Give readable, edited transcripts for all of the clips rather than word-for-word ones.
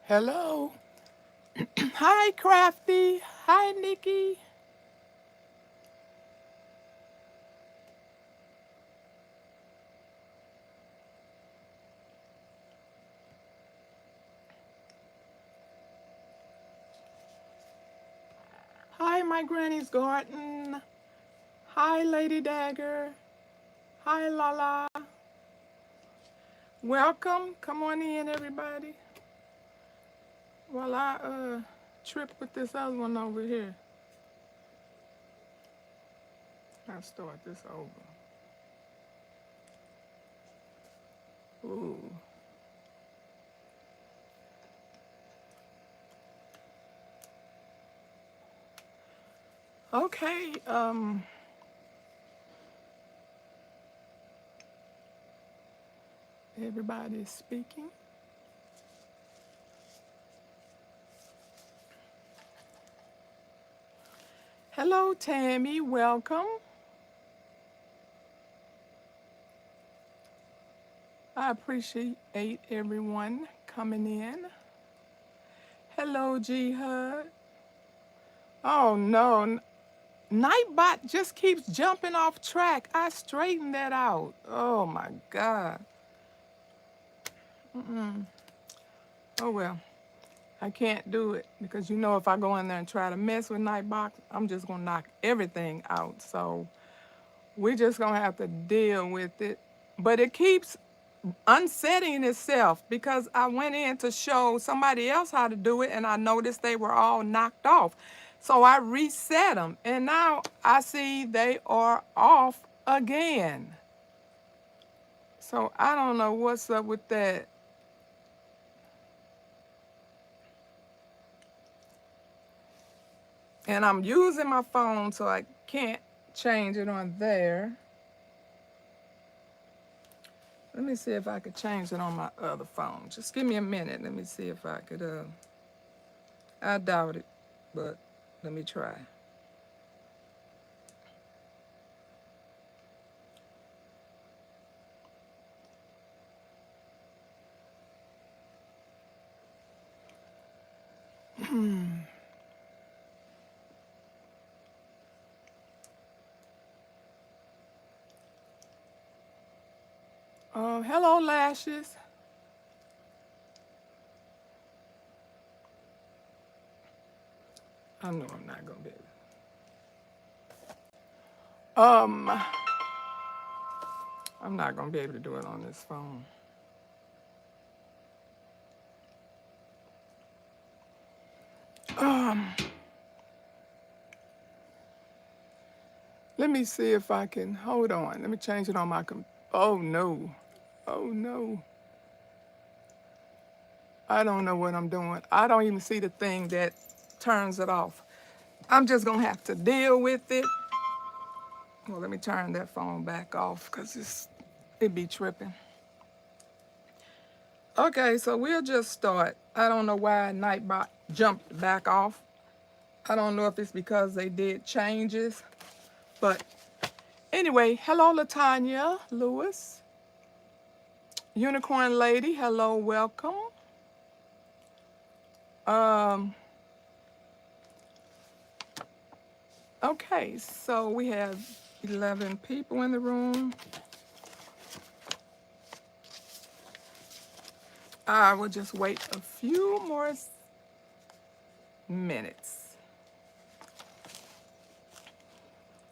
Hello. Hi, Crafty. Hi, Nikki. Hi, my granny's garden. Hi, Lady Dagger. Hi, Lala. Welcome. Come on in, everybody. While I trip with this other one over here. I'll start this over. Ooh. Okay. Everybody is speaking. Hello, Tammy. Welcome. I appreciate everyone coming in. Hello, G Hud. Oh no, Nightbot just keeps jumping off track. I straightened that out. Oh my God. Oh well, I can't do it because you know if I go in there and try to mess with Nightbot, I'm just gonna knock everything out. So we're just gonna have to deal with it. But it keeps unsetting itself because I went in to show somebody else how to do it and I noticed they were all knocked off. So I reset them and now I see they are off again. So I don't know what's up with that. And I'm using my phone so I can't change it on there. Let me see if I could change it on my other phone. Just give me a minute. Let me see if I could I doubt it, but let me try. Hello, Lashes. I know I'm not gonna be able. Um, I'm not gonna be able to do it on this phone. Um, Let me see if I can. Hold on. Let me change it on my Oh no. Oh no. I don't know what I'm doing. I don't even see the thing that turns it off. I'm just gonna have to deal with it. Well, let me turn that phone back off because it be tripping. Okay, so we'll just start. I don't know why Nightbot jumped back off. I don't know if it's because they did changes, but anyway, hello Latanya Lewis. Unicorn Lady, hello, welcome. Um, okay, so we have 11 people in the room. I will just wait a few more minutes.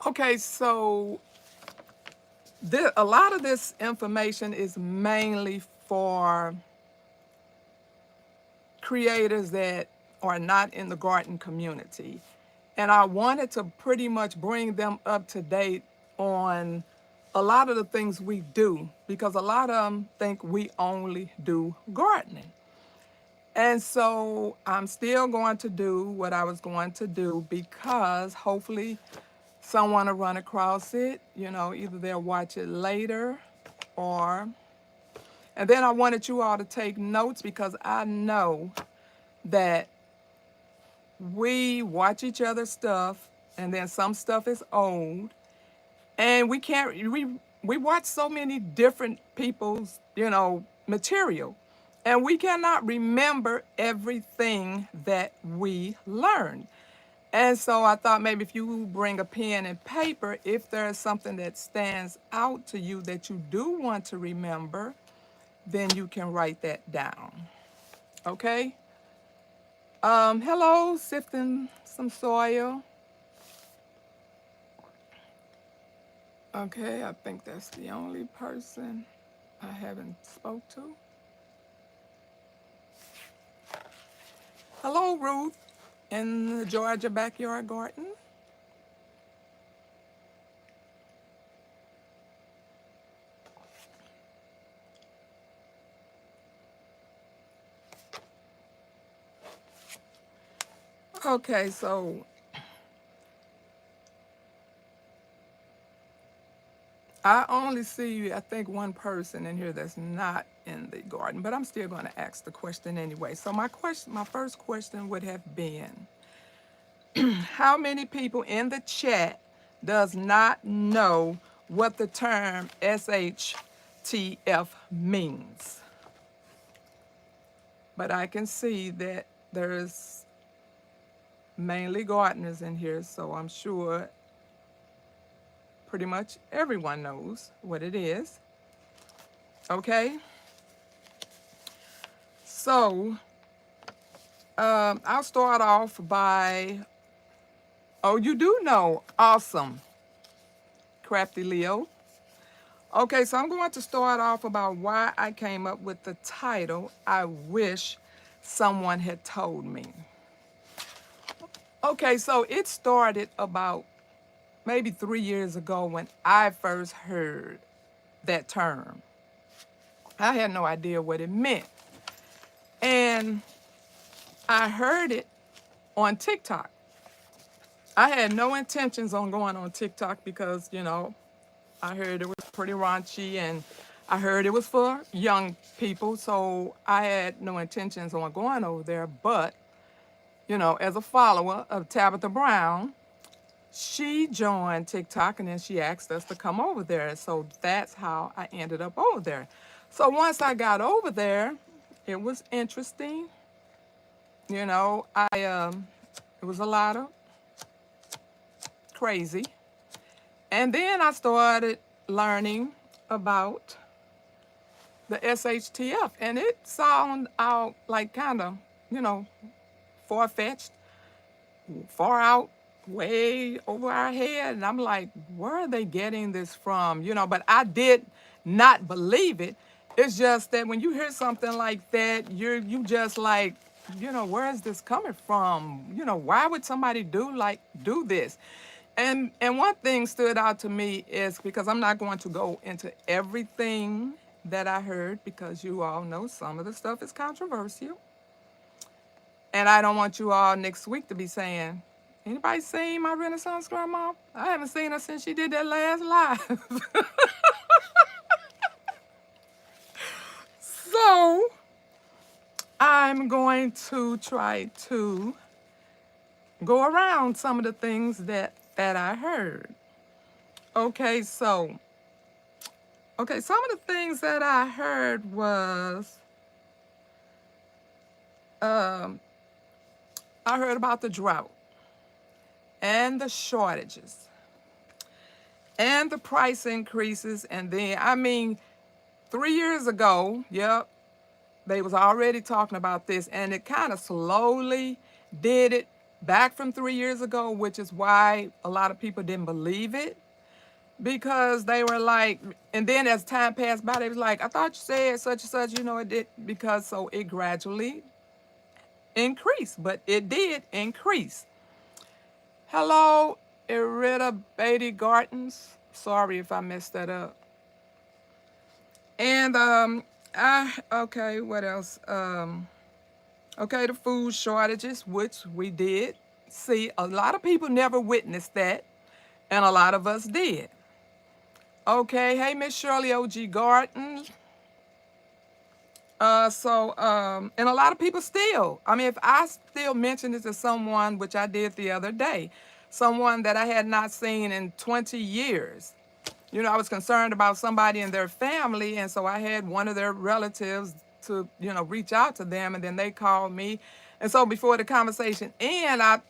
Okay, so a lot of this information is mainly for creators that are not in the garden community. And I wanted to pretty much bring them up to date on a lot of the things we do because a lot of them think we only do gardening. And so I'm still going to do what I was going to do because hopefully someone will run across it, either they'll watch it later or, and then I wanted you all to take notes because I know that we watch each other's stuff and then some stuff is old and we can't we watch so many different people's material And we cannot remember everything that we learned. And so I thought maybe if you bring a pen and paper, if there's something that stands out to you that you do want to remember, then you can write that down. Okay? Hello, sifting some soil. Okay, I think that's the only person I haven't spoke to. Hello, Ruth, in the Georgia Backyard Garden. Okay, so I only see, I think, one person in here that's not in the garden, but I'm still going to ask the question anyway. So my first question would have been, how many people in the chat does not know what the term SHTF means? But I can see that there's mainly gardeners in here, so I'm sure pretty much everyone knows what it is. Okay? So, I'll start off by, oh, you do know, awesome, Crafty Leo. Okay, so I'm going to start off about why I came up with the title, I Wish Someone Had Told Me. Okay, so it started about maybe 3 years ago when I first heard that term. I had no idea what it meant. And I heard it on TikTok. I had no intentions on going on TikTok because, I heard it was pretty raunchy and I heard it was for young people. So I had no intentions on going over there. But, as a follower of Tabitha Brown, she joined TikTok and then she asked us to come over there. So that's how I ended up over there. So once I got over there, it was interesting. It was a lot of crazy. And then I started learning about the SHTF, and it sounded out like kind of, far-fetched, far out, way over our head. And I'm like, where are they getting this from? But I did not believe it. It's just that when you hear something like that, you just like, where is this coming from? Why would somebody do this? And one thing stood out to me is, because I'm not going to go into everything that I heard, because you all know some of the stuff is controversial. And I don't want you all next week to be saying, anybody seen my Renaissance grandma? I haven't seen her since she did that last live. So I'm going to try to go around some of the things that I heard. Okay, some of the things that I heard was, I heard about the drought and the shortages and the price increases. And then, 3 years ago, yep, they was already talking about this, and it kind of slowly did it back from 3 years ago, which is why a lot of people didn't believe it, because they were like, and then as time passed by, they was like, I thought you said such and such, it did, because so it gradually increased, but it did increase. Hello, Irita Beatty Gardens. Sorry if I messed that up. And okay, what else? Okay, the food shortages, which we did see. A lot of people never witnessed that, and a lot of us did. Okay, hey, Miss Shirley O.G. Garden. And a lot of people still, if I still mention it to someone, which I did the other day, someone that I had not seen in 20 years, I was concerned about somebody in their family, and so I had one of their relatives to, reach out to them, and then they called me. And so before the conversation ended, I,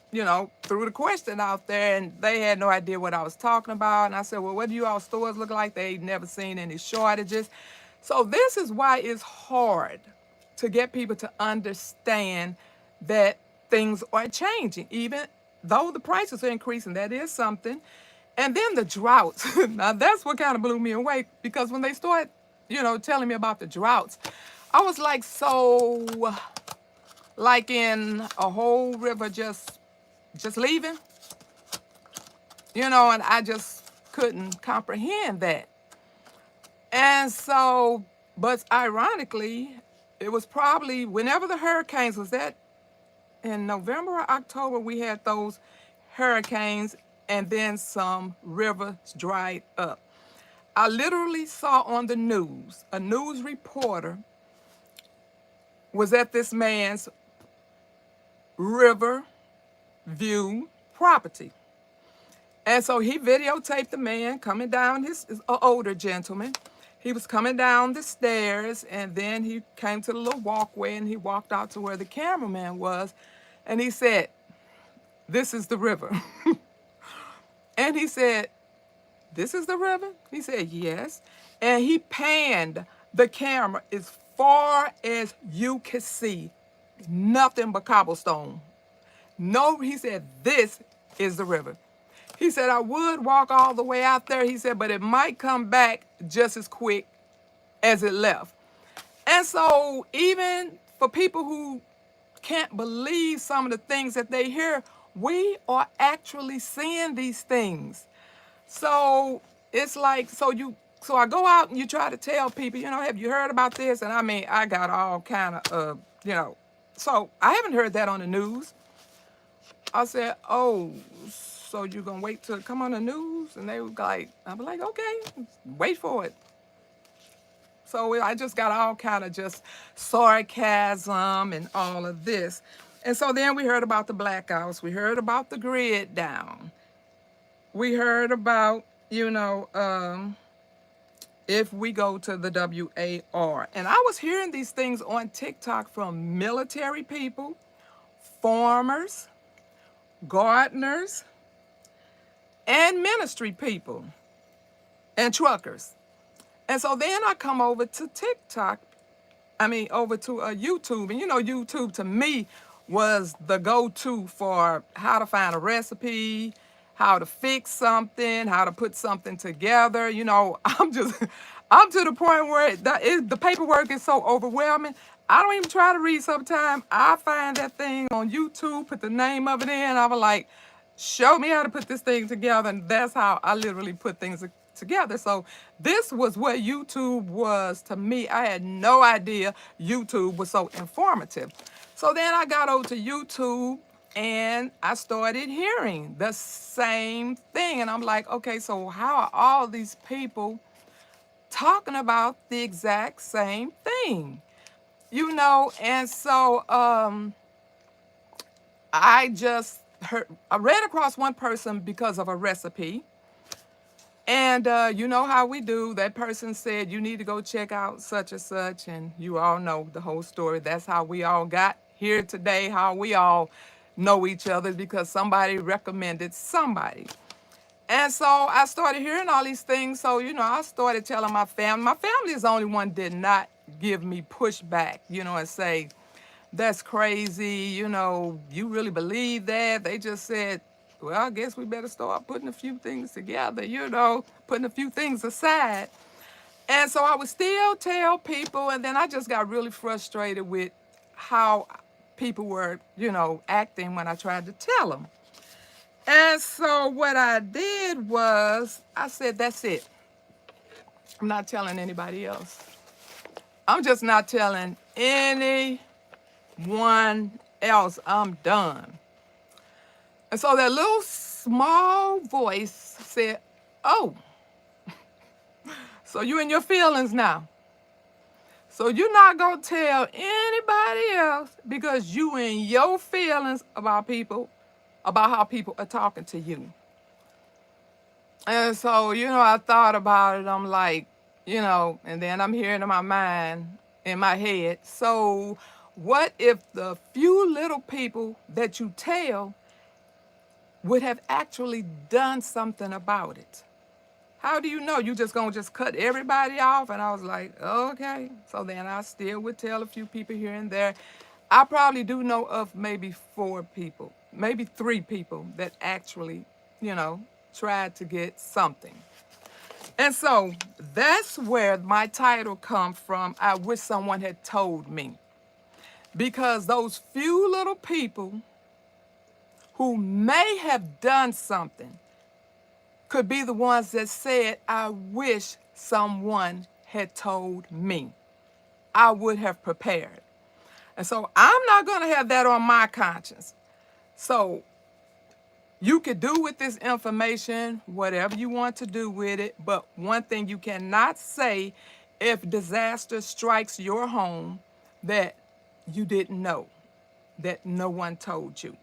threw the question out there, and they had no idea what I was talking about. And I said, well, what do you all stores look like? They never seen any shortages. So this is why it's hard to get people to understand that things are changing, even though the prices are increasing. That is something. And then the droughts. Now that's what kind of blew me away, because when they started, telling me about the droughts, I was like, so like in a whole river just leaving, and I just couldn't comprehend that. And so, but ironically, it was probably whenever the hurricanes was that in November or October, we had those hurricanes, and then some rivers dried up. I literally saw on the news, a news reporter was at this man's river view property. And so he videotaped the man coming down, his an older gentleman. He was coming down the stairs, and then he came to the little walkway, and he walked out to where the cameraman was, and he said, "This is the river." And he said, "This is the river?" He said, "Yes." And he panned the camera as far as you could see, nothing but cobblestone. No, he said, "This is the river." He said, "I would walk all the way out there," he said, "but it might come back just as quick as it left." And so even for people who can't believe some of the things that they hear, we are actually seeing these things. So it's like, so I go out and you try to tell people, have you heard about this? And I mean, I got all kind of, so I haven't heard that on the news. I said, "Oh, so you're going to wait till it come on the news?" And they were like, I'm like, "Okay, wait for it." So I just got all kind of just sarcasm and all of this. And so then we heard about the blackouts. We heard about the grid down. We heard about, if we go to the WAR. And I was hearing these things on TikTok from military people, farmers, gardeners, and ministry people, and truckers. And so then I come over to TikTok, over to YouTube. And YouTube to me was the go-to for how to find a recipe, how to fix something, how to put something together. I'm to the point where the paperwork is so overwhelming. I don't even try to read sometimes. I find that thing on YouTube, put the name of it in. I was like, show me how to put this thing together. And that's how I literally put things together. So this was what YouTube was to me. I had no idea YouTube was so informative. So then I got over to YouTube and I started hearing the same thing. And I'm like, okay, so how are all these people talking about the exact same thing? And so I ran across one person because of a recipe. And you know how we do. That person said, you need to go check out such and such. And you all know the whole story. That's how we all got here today, how we all know each other, because somebody recommended somebody. And so I started hearing all these things. So, I started telling my family. My family is the only one did not give me pushback, and say, that's crazy. You really believe that? They just said, well, I guess we better start putting a few things together, putting a few things aside. And so I would still tell people, and then I just got really frustrated with how people were, acting when I tried to tell them. And so what I did was, I said, that's it. I'm not telling anybody else. I'm just not telling anyone else. I'm done. And so that little small voice said, oh, so you in your feelings now. So you're not going to tell anybody else because you in your feelings about how people are talking to you. And so, I thought about it. I'm like, and then I'm hearing in my mind, in my head. So, what if the few little people that you tell would have actually done something about it? How do you know? You just gonna just cut everybody off? And I was like, okay. So then I still would tell a few people here and there. I probably do know of maybe 4 people, maybe 3 people that actually, tried to get something. And so that's where my title comes from. I wish someone had told me. Because those few little people who may have done something could be the ones that said, I wish someone had told me. I would have prepared. And so I'm not going to have that on my conscience. So you could do with this information whatever you want to do with it. But one thing you cannot say, if disaster strikes your home, that you didn't know, that no one told you.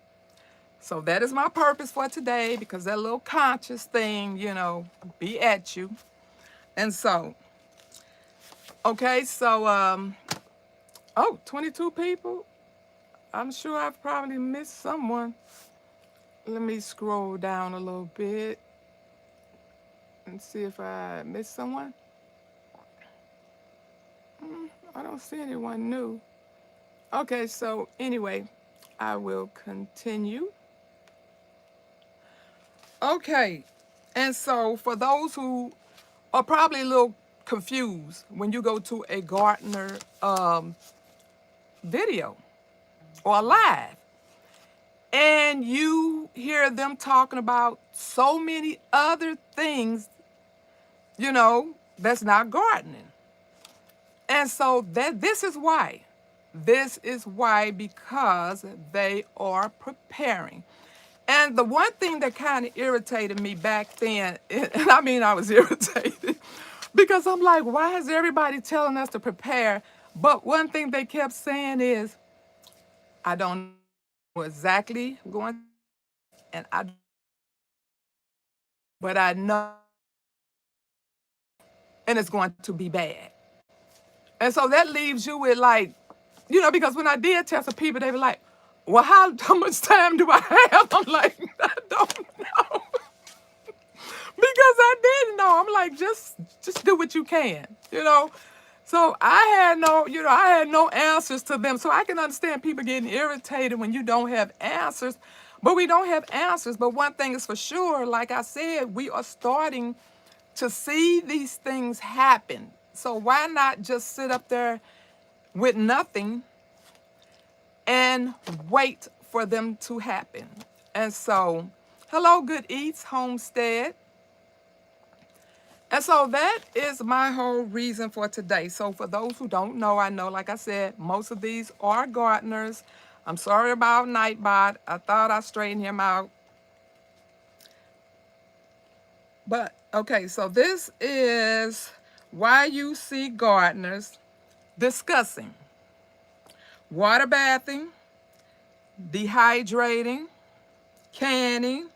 So that is my purpose for today, because that little conscious thing, be at you. And so, okay, so, 22 people. I'm sure I've probably missed someone. Let me scroll down a little bit and see if I missed someone. I don't see anyone new. Okay, so anyway, I will continue. Okay, and so for those who are probably a little confused when you go to a Gartner video or live, and you hear them talking about so many other things, that's not gardening. And so this is why. This is why, because they are preparing. And the one thing that kind of irritated me back then, and I mean I was irritated, because I'm like, why is everybody telling us to prepare? But one thing they kept saying is, I don't know exactly going, and but I know, and it's going to be bad. And so that leaves you with like, because when I did test the people, they were like, well, how much time do I have? I'm like, I don't know. Because I didn't know. I'm like, just do what you can. So I had no answers to them. So I can understand people getting irritated when you don't have answers. But we don't have answers. But one thing is for sure, like I said, we are starting to see these things happen. So why not just sit up there with nothing and wait for them to happen? And so, hello, Good Eats Homestead. And so that is my whole reason for today. So for those who don't know, I know, like I said, most of these are gardeners. I'm sorry about Nightbot. I thought I straightened him out. But, okay, so this is why you see gardeners discussing water bathing, dehydrating, canning,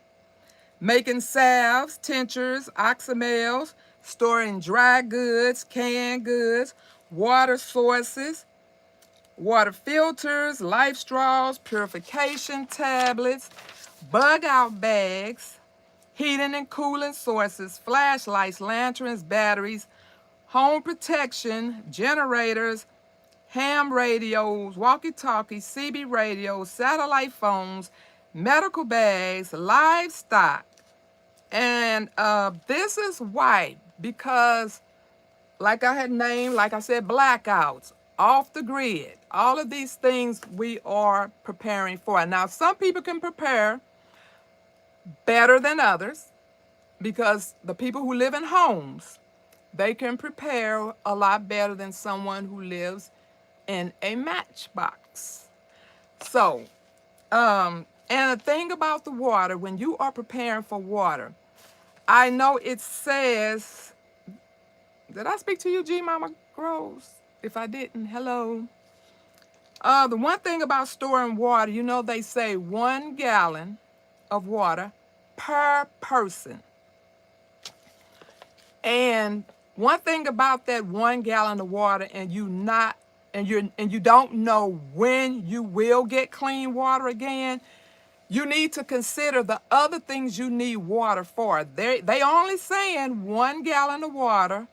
making salves, tinctures, oxymels, storing dry goods, canned goods, water sources, water filters, life straws, purification tablets, bug out bags, heating and cooling sources, flashlights, lanterns, batteries, home protection, generators, ham radios, walkie-talkies, CB radios, satellite phones, medical bags, livestock. And this is why, because like I had named, like I said, blackouts, off the grid, all of these things we are preparing for. Now, some people can prepare better than others, because the people who live in homes, they can prepare a lot better than someone who lives in a matchbox. So, and the thing about the water, when you are preparing for water, I know it says, did I speak to you, G Mama Groves? If I didn't, hello. The one thing about storing water, they say 1 gallon of water per person. And one thing about that 1 gallon of water, and you not and you don't know when you will get clean water again, you need to consider the other things you need water for. They only saying 1 gallon of water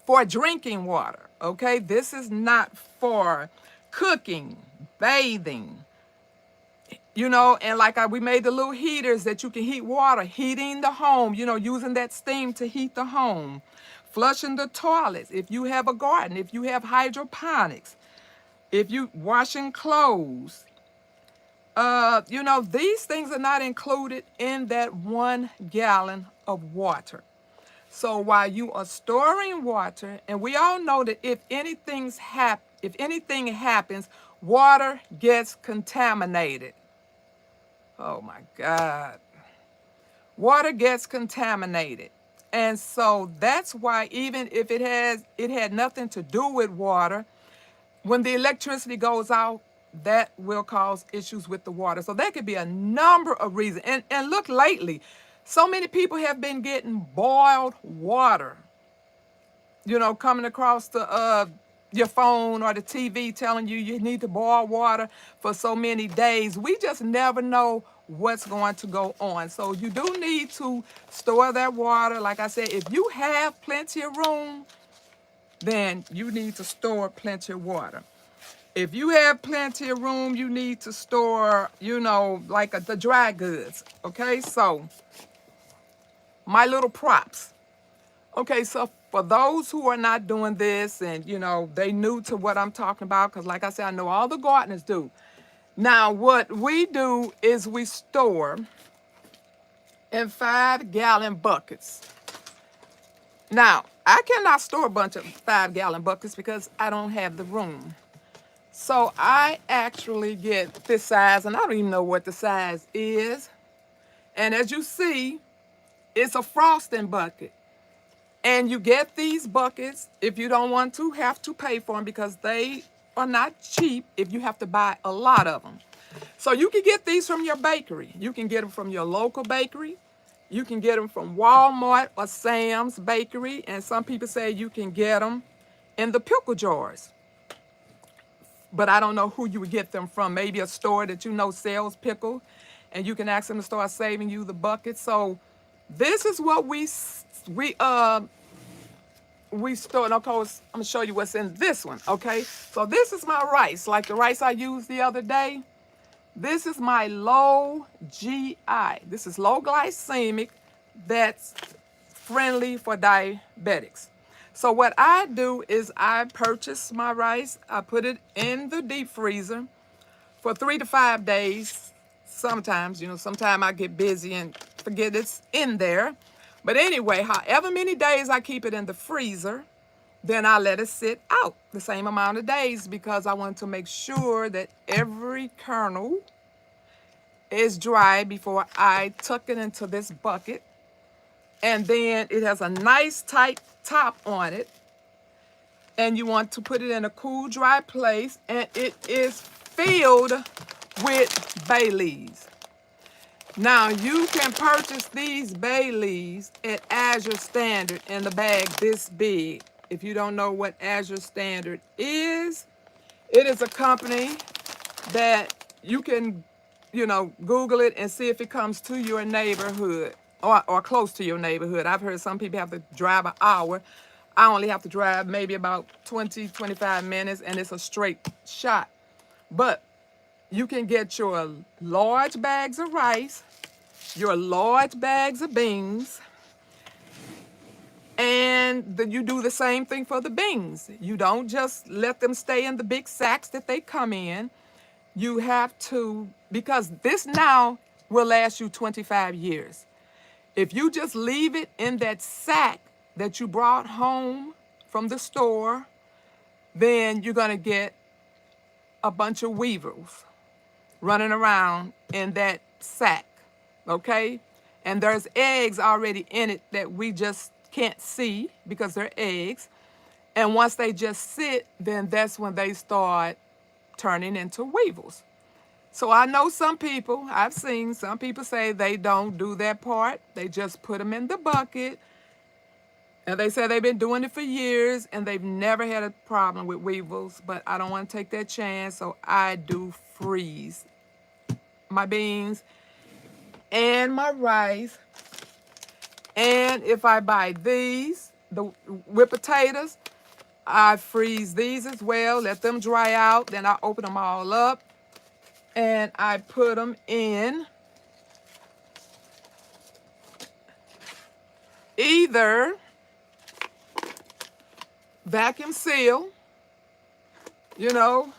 for drinking water, okay? This is not for cooking, bathing, and like we made the little heaters that you can heat water, heating the home, using that steam to heat the home, flushing the toilets, if you have a garden, if you have hydroponics, if you washing clothes, these things are not included in that 1 gallon of water. So while you are storing water, and we all know that if anything happens, water gets contaminated. Oh my God. Water gets contaminated. And so that's why even if it had nothing to do with water, when the electricity goes out, that will cause issues with the water. So there could be a number of reasons. And look, lately, so many people have been getting boiled water, coming across your phone or the TV telling you need to boil water for so many days. We just never know what's going to go on. So you do need to store that water. Like I said, if you have plenty of room, then you need to store plenty of water. If you have plenty of room, you need to store, like the dry goods. Okay, so my little props. Okay, so for those who are not doing this and, they new to what I'm talking about, because like I said, I know all the gardeners do. Now, what we do is we store in 5-gallon buckets. Now, I cannot store a bunch of 5-gallon buckets because I don't have the room. So I actually get this size, and I don't even know what the size is. And as you see, it's a frosting bucket. And you get these buckets if you don't want to have to pay for them because they are not cheap if you have to buy a lot of them. So you can get these from your bakery. You can get them from your local bakery. You can get them from Walmart or Sam's Bakery. And some people say you can get them in the pickle jars. But I don't know who you would get them from. Maybe a store that sells pickle. And you can ask them to start saving you the bucket. So this is what we store. And of course, I'm going to show you what's in this one, okay? So this is my rice, like the rice I used the other day. This is my low GI. This is low glycemic. That's friendly for diabetics. So what I do is I purchase my rice. I put it in the deep freezer for 3 to 5 days. Sometimes, sometimes I get busy and forget it's in there. But anyway, however many days I keep it in the freezer, then I let it sit out the same amount of days because I want to make sure that every kernel is dry before I tuck it into this bucket. And then it has a nice tight top on it. And you want to put it in a cool, dry place. And it is filled with bay leaves. Now, you can purchase these bay leaves at Azure Standard in the bag this big. If you don't know what Azure Standard is, it is a company that you can, Google it and see if it comes to your neighborhood or close to your neighborhood. I've heard some people have to drive an hour. I only have to drive maybe about 20, 25 minutes, and it's a straight shot. But you can get your large bags of rice, your large bags of beans, and you do the same thing for the beans. You don't just let them stay in the big sacks that they come in. You have to, because this now will last you 25 years. If you just leave it in that sack that you brought home from the store, then you're going to get a bunch of weevils running around in that sack, okay? And there's eggs already in it that we just can't see because they're eggs. And once they just sit, then that's when they start turning into weevils. So I know I've seen some people say they don't do that part. They just put them in the bucket And they said they've been doing it for years and they've never had a problem with weevils, but I don't want to take that chance, so I do freeze my beans and my rice. And if I buy these, the whipped potatoes, I freeze these as well, let them dry out, then I open them all up and I put them in either vacuum seal, you know,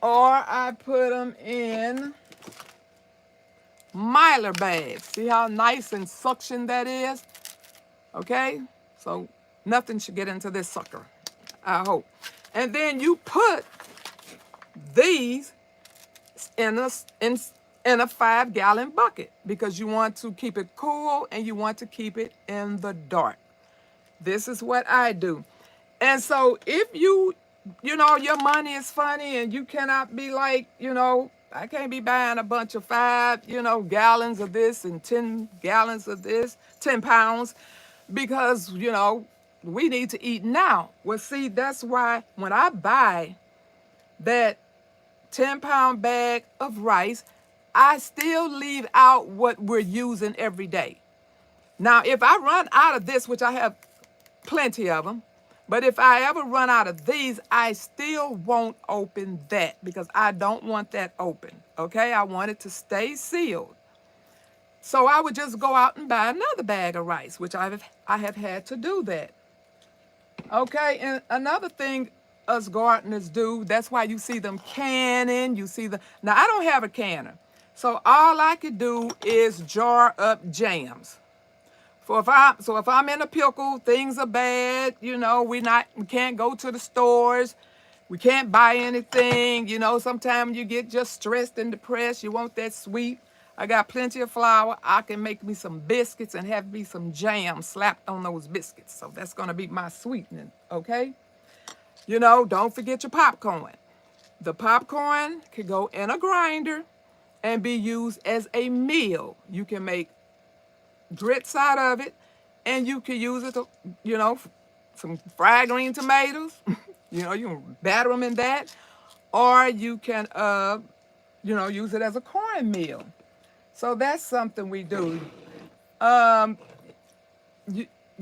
or I put them in Mylar bags. See how nice and suction that is? Okay, so nothing should get into this sucker, I hope. And then you put these in a 5-gallon bucket because you want to keep it cool and you want to keep it in the dark. This is what I do. And so if you know, your money is funny and you cannot be like, you know, I can't be buying a bunch of 5, gallons of this and 10 gallons of this, 10 pounds, because, we need to eat now. Well, see, that's why when I buy that 10-pound bag of rice, I still leave out what we're using every day. Now, if I run out of this, which I have plenty of them, but if I ever run out of these, I still won't open that because I don't want that open, okay? I want it to stay sealed. So I would just go out and buy another bag of rice, which I have had to do that. Okay, and another thing us gardeners do, that's why you see them canning, now I don't have a canner. So all I could do is jar up jams. So if I'm in a pickle, things are bad, we can't go to the stores, we can't buy anything, sometimes you get just stressed and depressed, you want that sweet. I got plenty of flour. I can make me some biscuits and have me some jam slapped on those biscuits. So that's gonna be my sweetening, okay? Don't forget your popcorn. The popcorn can go in a grinder and be used as a meal. You can make grits out of it, and you can use it to, some fried green tomatoes. You can batter them in that, or you can, use it as a cornmeal. So that's something we do. Your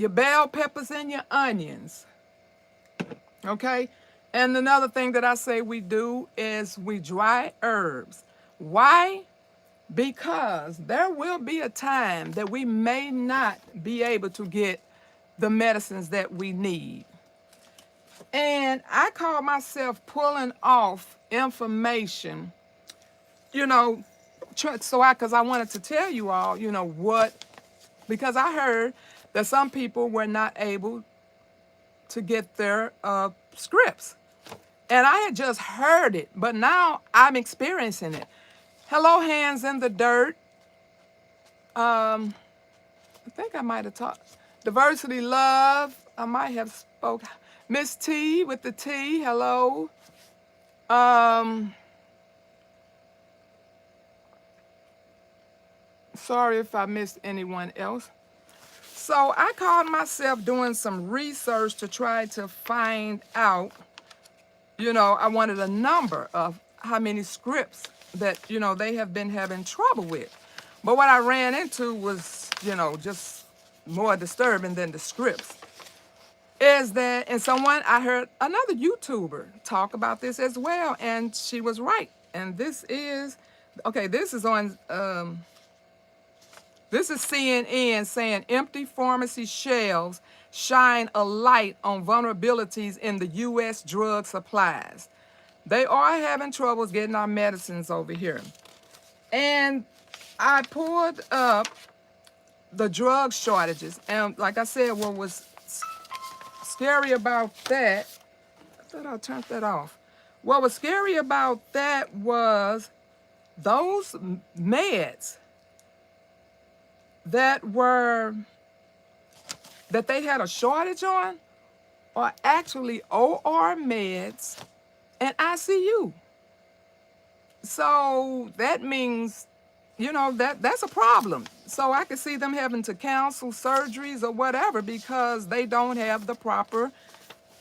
bell peppers and your onions, okay? And another thing that I say we do is we dry herbs. Why? Because there will be a time that we may not be able to get the medicines that we need. And I call myself pulling off information, because I wanted to tell you all, because I heard that some people were not able to get their scripts. And I had just heard it, but now I'm experiencing it. Hello, Hands in the Dirt. I think I might have talked. Diversity Love, I might have spoke. Miss T with the T, hello. Sorry if I missed anyone else. So I called myself doing some research to try to find out, I wanted a number of how many scripts that, they have been having trouble with. But what I ran into was, just more disturbing than the scripts. Is that, and I heard another YouTuber talk about this as well, and she was right. And this is on, this is CNN saying empty pharmacy shelves shine a light on vulnerabilities in the U.S. drug supplies. They are having troubles getting our medicines over here. And I pulled up the drug shortages. And like I said, what was scary about that, I thought I turned that off. What was scary about that was those meds that they had a shortage on are actually OR meds and ICU. So that means, that's a problem. So I could see them having to cancel surgeries or whatever because they don't have the proper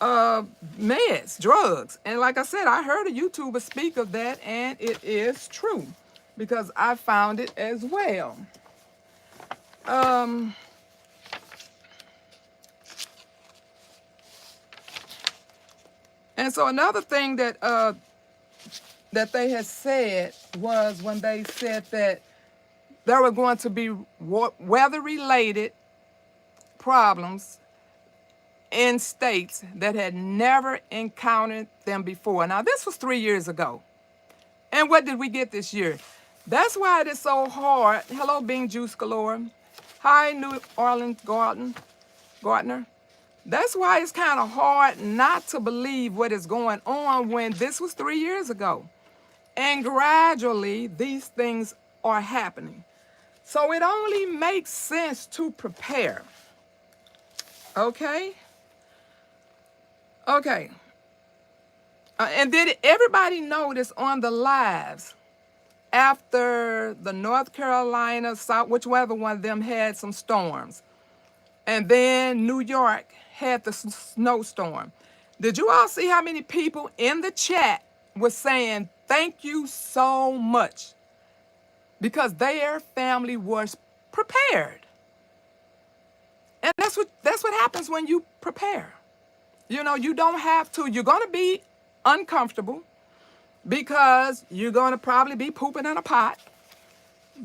meds, drugs. And like I said, I heard a YouTuber speak of that, and it is true because I found it as well. And so another thing that they had said was when they said that there were going to be weather-related problems in states that had never encountered them before. Now, this was 3 years ago. And what did we get this year? That's why it is so hard. Hello, Bean Juice Galore. Hi, New Orleans Gardner. That's why it's kind of hard not to believe what is going on when this was 3 years ago. And gradually, these things are happening. So it only makes sense to prepare. Okay? Okay. And did everybody notice on the lives after the North Carolina, South, whichever one of them had some storms, and then New York had the snowstorm? Did you all see how many people in the chat were saying, thank you so much? Because their family was prepared. And that's what happens when you prepare. You don't have to. You're going to be uncomfortable because you're going to probably be pooping in a pot.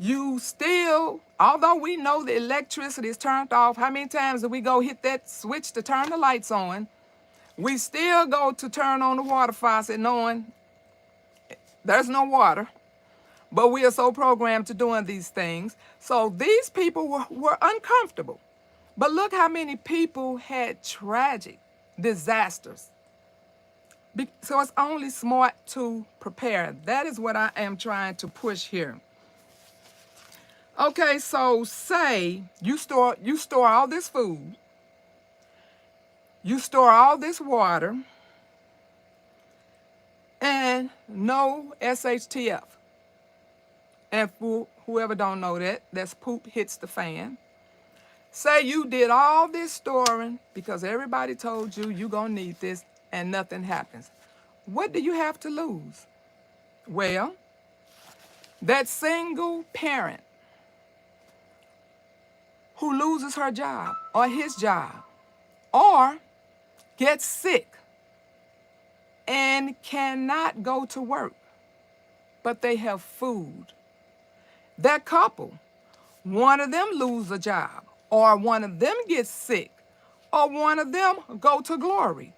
You still, although we know the electricity is turned off, how many times do we go hit that switch to turn the lights on? We still go to turn on the water faucet knowing there's no water. But we are so programmed to doing these things. So these people were uncomfortable. But look how many people had tragic disasters. So it's only smart to prepare. That is what I am trying to push here. Okay, so say you store all this food, you store all this water, and no SHTF. And for whoever don't know that, that's poop hits the fan. Say you did all this storing because everybody told you you're going to need this and nothing happens. What do you have to lose? Well, that single parent who loses her job or his job or gets sick and cannot go to work, but they have food. That couple, one of them lose a job, or one of them gets sick, or one of them go to glory.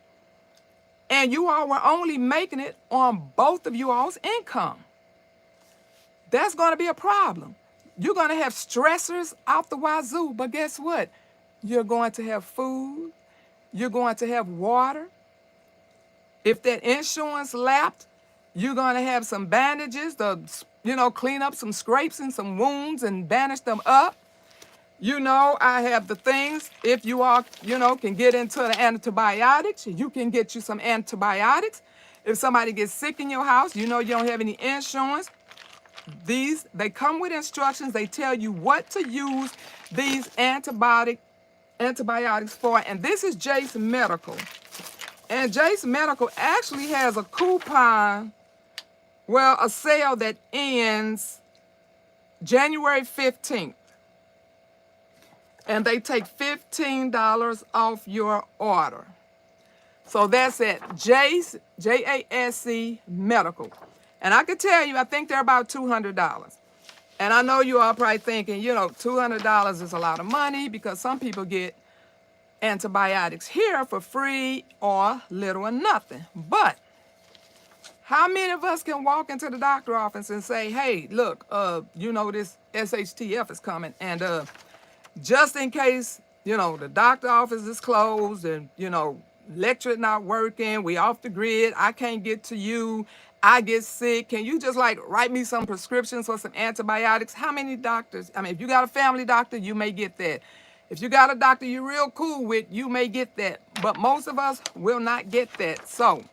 And you all were only making it on both of you all's income. That's going to be a problem. You're going to have stressors out the wazoo, but guess what? You're going to have food. You're going to have water. If that insurance lapped, you're going to have some bandages to, clean up some scrapes and some wounds and bandage them up. I have the things. If you all, can get into the antibiotics, you can get you some antibiotics. If somebody gets sick in your house, you don't have any insurance. They come with instructions. They tell you what to use these antibiotics for. And this is Jase Medical. And Jase Medical actually has a coupon, a sale that ends January 15th. And they take $15 off your order. So that's at Jase, J-A-S-E Medical. And I can tell you, I think they're about $200. And I know you are probably thinking, $200 is a lot of money because some people get antibiotics here for free or little or nothing. But how many of us can walk into the doctor's office and say, hey, look, this SHTF is coming. And just in case, the doctor office is closed and, electric not working, we off the grid, I can't get to you, I get sick. Can you just write me some prescriptions for some antibiotics? How many doctors? If you got a family doctor, you may get that. If you got a doctor you're real cool with, you may get that. But most of us will not get that. So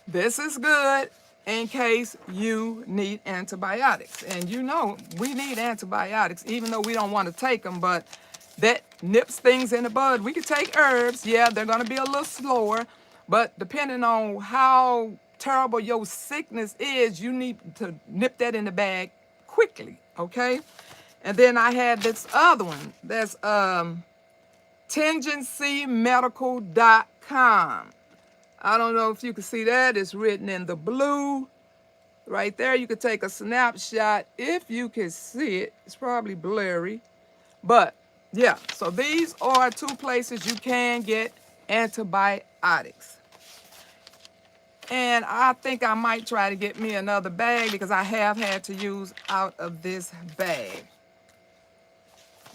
this is good. in case you need antibiotics. And you know, we need antibiotics, even though we don't want to take them, but that nips things in the bud. We could take herbs. Yeah, they're going to be a little slower, but depending on how terrible your sickness is, you need to nip that in the bag quickly, okay? And then I had this other one. That's TangencyMedical.com. I don't know if you can see that. It's written in the blue. Right there, you could take a snapshot if you can see it. It's probably blurry. But yeah, so these are two places you can get antibiotics. And I think I might try to get me another bag because I have had to use out of this bag.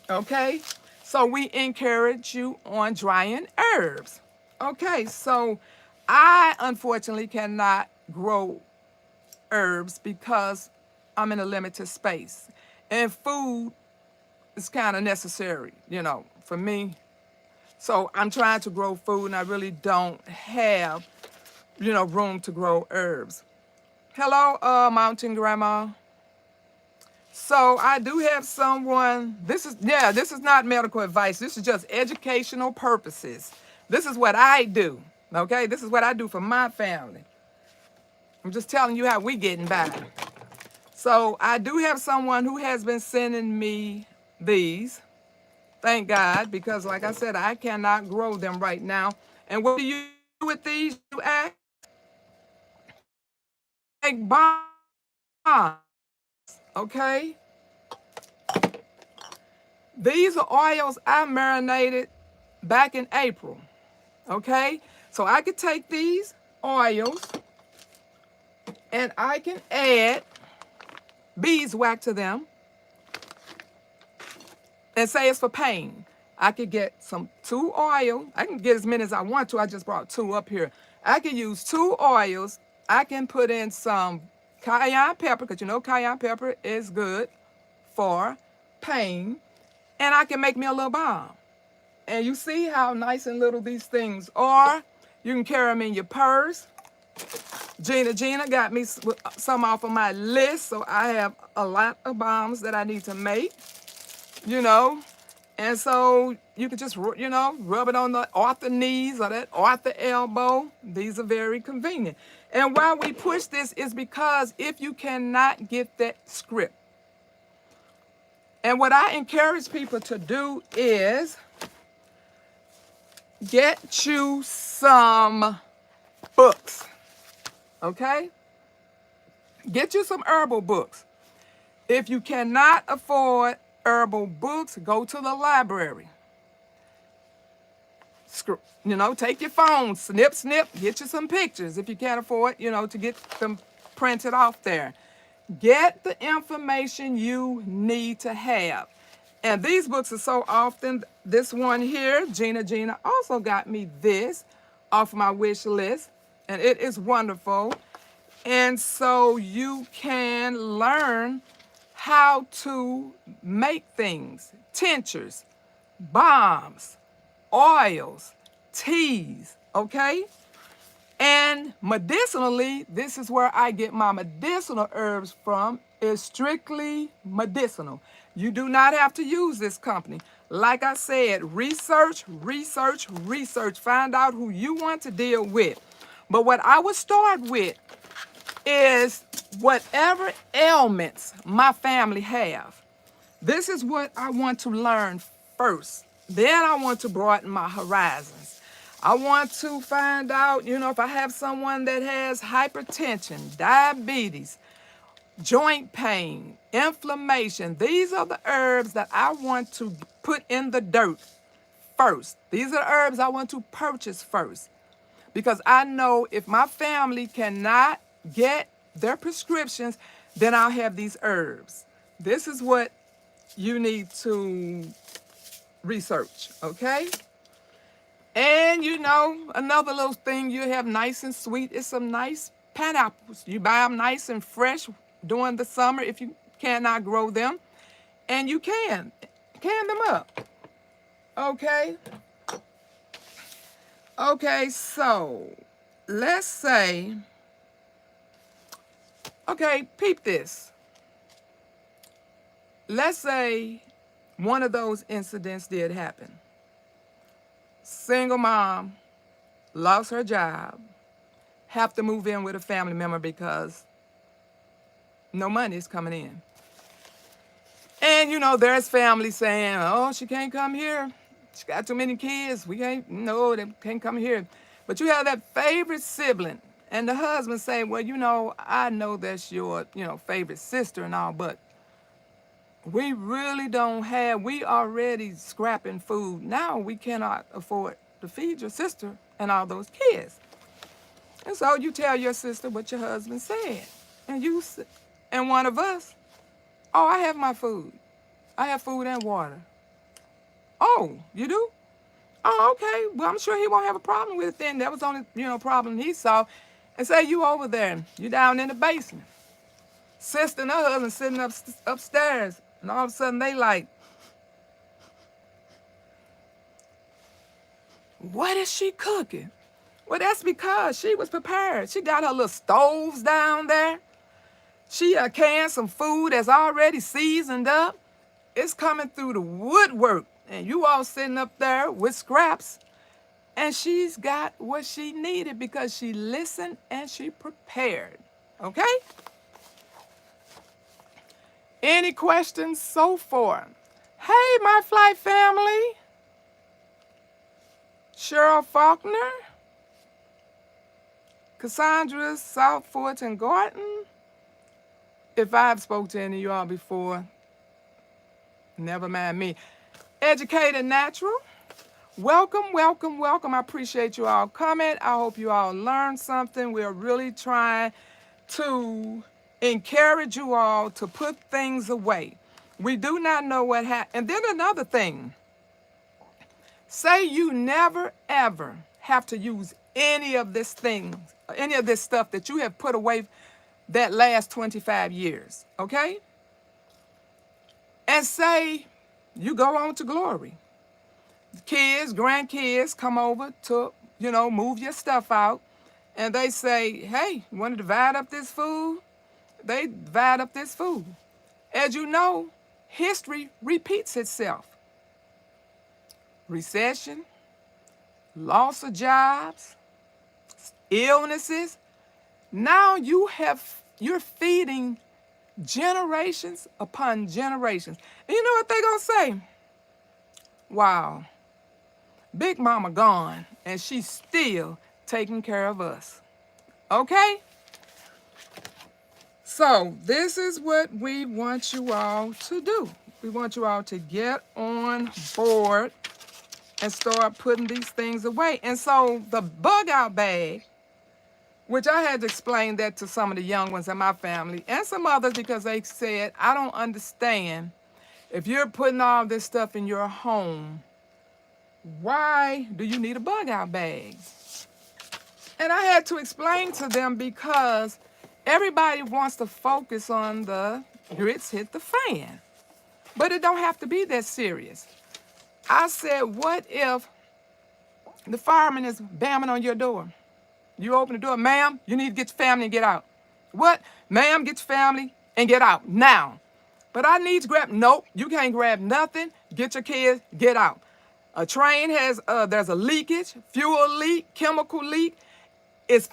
Okay, so we encourage you on drying herbs. Okay, so I unfortunately cannot grow herbs because I'm in a limited space. And food is kind of necessary, you know, for me. So I'm trying to grow food and I really don't have, you know, room to grow herbs. Hello, Mountain Grandma. So I do have someone, this is not medical advice. This is just educational purposes. This is what I do, okay? This is what I do for my family. I'm just telling you how we getting by. So I do have someone who has been sending me these. Thank God, because like I said, I cannot grow them right now. And what do you do with these, you ask? Make bombs, okay? These are oils I marinated back in April, okay? So I could take these oils and I can add beeswax to them and say it's for pain. I could get two oil. I can get as many as I want to. I just brought two up here. I can use 2 oils. I can put in some cayenne pepper, because you know cayenne pepper is good for pain. And I can make me a little balm. And you see how nice and little these things are. You can carry them in your purse. Gina got me some off of my list, so I have a lot of balms that I need to make, you know. And so you can just, you know, rub it on the Arthur knees or that Arthur elbow. These are very convenient. And why we push this is because if you cannot get that script, and what I encourage people to do is get you some books, okay? Get you some herbal books. If you cannot afford herbal books, go to the library. You know, take your phone, snip, get you some pictures if you can't afford, you know, to get them printed off there. Get the information you need to have. And these books are so often, this one here, Gina also got me this off my wish list, and it is wonderful. And so you can learn how to make things, tinctures, balms, oils, teas, okay? And medicinally, this is where I get my medicinal herbs from, is strictly medicinal. You do not have to use this company. Like I said, research. Find out who you want to deal with. But what I would start with is whatever ailments my family have. This is what I want to learn first. Then I want to broaden my horizons. I want to find out, you know, if I have someone that has hypertension, diabetes, joint pain, inflammation. These are the herbs that I want to put in the dirt first. These are the herbs I want to purchase first. Because I know if my family cannot get their prescriptions, then I'll have these herbs. This is what you need to research, okay? And you know, another little thing you have nice and sweet is some nice pineapples. You buy them nice and fresh during the summer if you cannot grow them. And you can them up, okay? Okay, so let's say Okay, peep this. Let's say one of those incidents did happen. Single mom, lost her job, have to move in with a family member because no money is coming in. And there's family saying, oh, she can't come here. She got too many kids. We can't, no, they can't come here. But you have that favorite sibling. And the husband saying, well, I know that's your, favorite sister and all, but we really don't have, we already scrapping food. Now we cannot afford to feed your sister and all those kids. And so you tell your sister what your husband said. And one of us, oh, I have my food. I have food and water. Oh, you do? Oh, okay. Well, I'm sure he won't have a problem with it then. That was the only, problem he saw. And say you over there, you down in the basement. Sister and her husband sitting upstairs. And all of a sudden they like, what is she cooking? Well, that's because she was prepared. She got her little stoves down there. She canned some food that's already seasoned up. It's coming through the woodwork. And you all sitting up there with scraps. And she's got what she needed because she listened and she prepared. Okay? Any questions so far? Hey, my flight family. Cheryl Faulkner. Cassandra, South Fulton Garden. If I've spoken to any of you all before, never mind me. Educated Natural. Welcome, welcome, welcome. I appreciate you all coming. I hope you all learned something. We're really trying to encourage you all to put things away. We do not know what happened. And then another thing. Say you never, ever have to use any of this stuff that you have put away that last 25 years, okay? And say you go on to glory. Kids, grandkids come over to, move your stuff out. And they say, hey, you want to divide up this food? They divide up this food. As you know, history repeats itself. Recession, loss of jobs, illnesses. Now you're feeding generations upon generations. And you know what they're going to say? Wow, Big Mama gone, and she's still taking care of us. Okay? So this is what we want you all to do. We want you all to get on board and start putting these things away. And so the bug out bag, which I had to explain that to some of the young ones in my family and some others because they said, I don't understand. If you're putting all this stuff in your home, why do you need a bug out bag? And I had to explain to them because everybody wants to focus on the grits hit the fan. But it don't have to be that serious. I said, what if the fireman is bamming on your door? You open the door, ma'am, you need to get your family and get out. What? Ma'am, get your family and get out now. But I need to grab, nope, you can't grab nothing. Get your kids, get out. A train there's a leakage, fuel leak, chemical leak. It's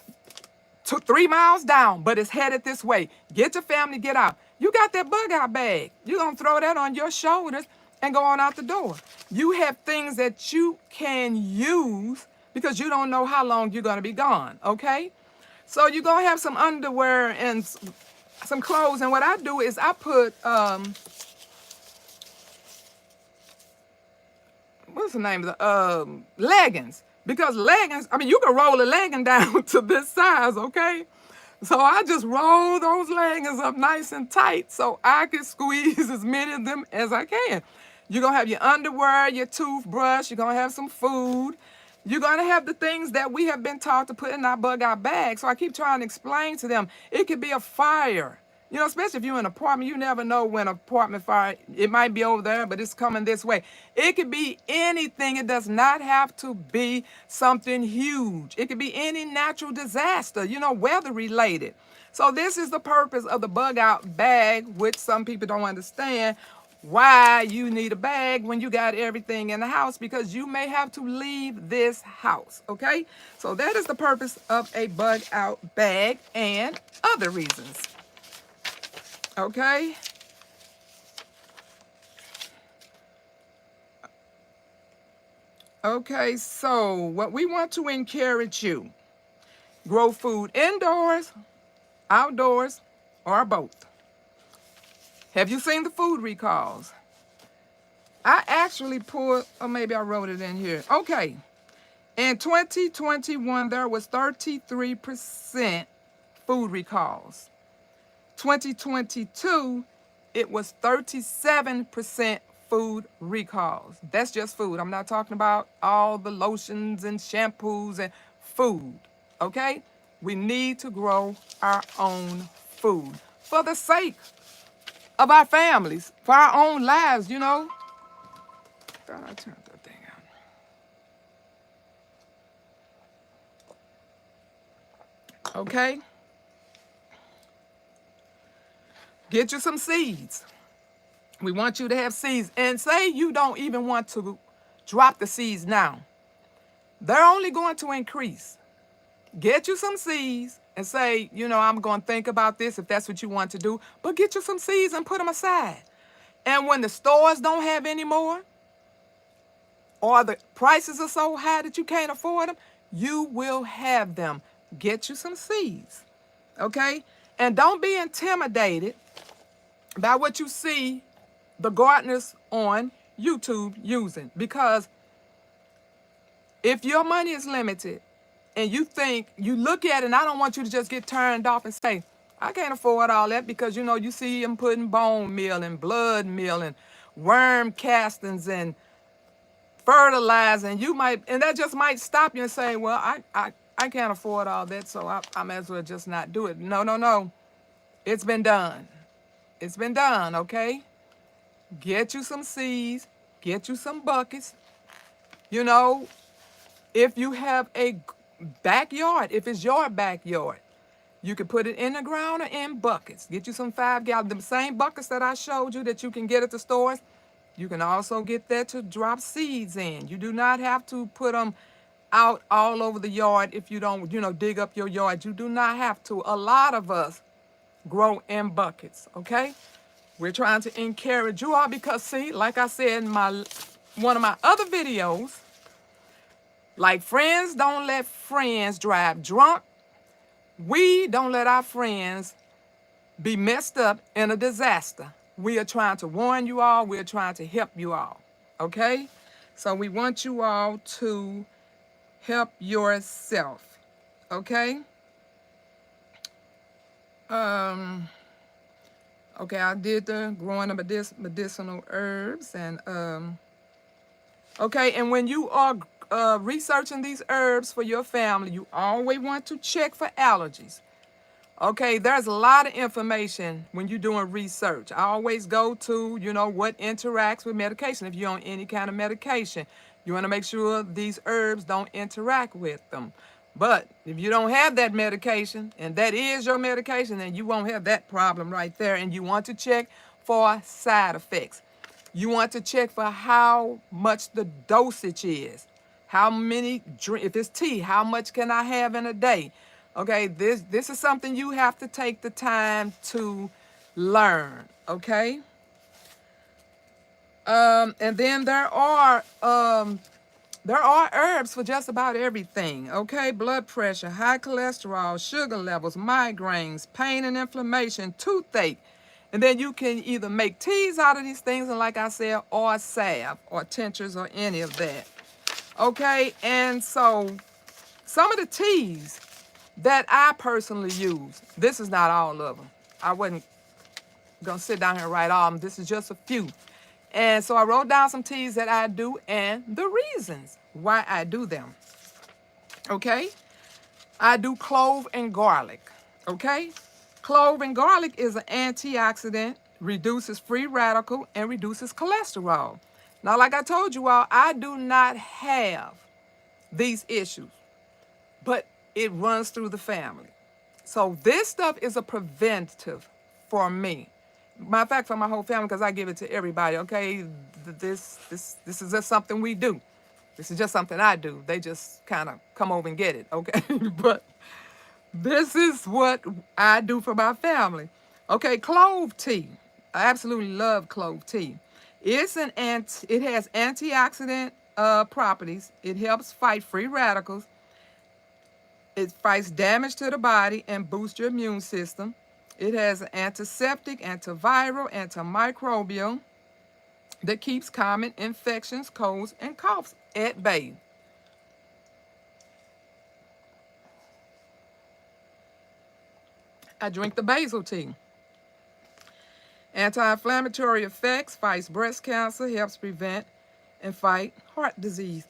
3 miles down, but it's headed this way. Get your family, get out. You got that bug out bag. You're going to throw that on your shoulders and go on out the door. You have things that you can use because you don't know how long you're going to be gone, okay? So you're going to have some underwear and some clothes. And what I do is I put, what's the name of the, leggings. Because leggings, you can roll a legging down to this size, okay? So I just roll those leggings up nice and tight so I can squeeze as many of them as I can. You're going to have your underwear, your toothbrush, you're going to have some food. You're going to have the things that we have been taught to put in our bug out bag. So I keep trying to explain to them, it could be a fire. Especially if you're in an apartment, you never know when an apartment fire, it might be over there, but it's coming this way. It could be anything. It does not have to be something huge. It could be any natural disaster, weather related. So this is the purpose of the bug out bag, which some people don't understand why you need a bag when you got everything in the house, because you may have to leave this house, okay? So that is the purpose of a bug out bag and other reasons, okay? Okay, so what we want to encourage you, grow food indoors, outdoors, or both. Have you seen the food recalls? I actually pulled, or maybe I wrote it in here. Okay, in 2021, there was 33% food recalls. 2022, it was 37% food recalls. That's just food. I'm not talking about all the lotions and shampoos and food, okay? We need to grow our own food for the sake of our families, for our own lives, you know? God, I turned that thing on. Okay? Get you some seeds. We want you to have seeds. And say you don't even want to drop the seeds now. They're only going to increase. Get you some seeds and say, you know, I'm going to think about this if that's what you want to do. But get you some seeds and put them aside. And when the stores don't have any more, or the prices are so high that you can't afford them, you will have them. Get you some seeds, okay? And don't be intimidated by what you see the gardeners on YouTube using, because if your money is limited and you think, you look at it, and I don't want you to just get turned off and say, I can't afford all that, because you know, you see them putting bone meal and blood meal and worm castings and fertilizer, and you might, and that just might stop you and say, well, I can't afford all that, so I might as well just not do it. No, no, no. It's been done. It's been done, okay? Get you some seeds, get you some buckets. You know, if you have a backyard, if it's your backyard, you can put it in the ground or in buckets. Get you some 5-gallon, the same buckets that I showed you that you can get at the stores. You can also get that to drop seeds in. You do not have to put them out all over the yard if you don't, you know, dig up your yard. You do not have to. A lot of us grow in buckets, okay? We're trying to encourage you all because, see, like I said in one of my other videos, like friends don't let friends drive drunk, we don't let our friends be messed up in a disaster. We are trying to warn you all. We're trying to help you all, okay? So we want you all to help yourself, okay? Okay, I did the growing of medicinal herbs, and okay, and when you are researching these herbs for your family, you always want to check for allergies. Okay, there's a lot of information when you're doing research. I always go to, you know, what interacts with medication. If you're on any kind of medication, you want to make sure these herbs don't interact with them. But if you don't have that medication, and that is your medication, then you won't have that problem right there. And you want to check for side effects. You want to check for how much the dosage is. How many, if it's tea, how much can I have in a day? Okay, this is something you have to take the time to learn, okay? And then there are herbs for just about everything, okay? Blood pressure, high cholesterol, sugar levels, migraines, pain and inflammation, toothache. And then you can either make teas out of these things, and like I said, or salve, or tinctures, or any of that. Okay, and so some of the teas that I personally use, this is not all of them. I wasn't gonna sit down here and write all of them. This is just a few. And so I wrote down some teas that I do and the reasons why I do them. Okay, I do clove and garlic. Okay, clove and garlic is an antioxidant, reduces free radical, and reduces cholesterol. Now, like I told you all, I do not have these issues, but it runs through the family. So this stuff is a preventative for me. Matter of fact, for my whole family, because I give it to everybody. Okay, this is just something we do. This is just something I do. They just kind of come over and get it. Okay, but this is what I do for my family. Okay, clove tea. I absolutely love clove tea. It has antioxidant properties. It helps fight free radicals. It fights damage to the body and boosts your immune system. It has an antiseptic, antiviral, antimicrobial that keeps common infections, colds, and coughs at bay. I drink the basil tea. Anti-inflammatory effects, fights breast cancer, helps prevent and fight heart disease.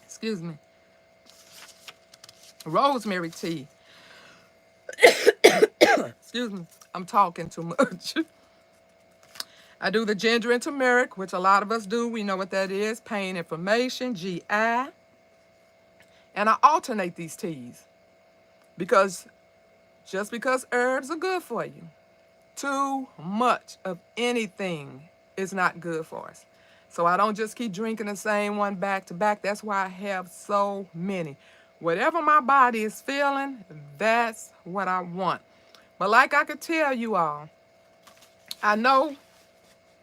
Excuse me. Rosemary tea. Excuse me. I'm talking too much. I do the ginger and turmeric, which a lot of us do. We know what that is. Pain, inflammation, GI. And I alternate these teas because just because herbs are good for you, too much of anything is not good for us. So I don't just keep drinking the same one back to back. That's why I have so many. Whatever my body is feeling, that's what I want. But like I could tell you all, I know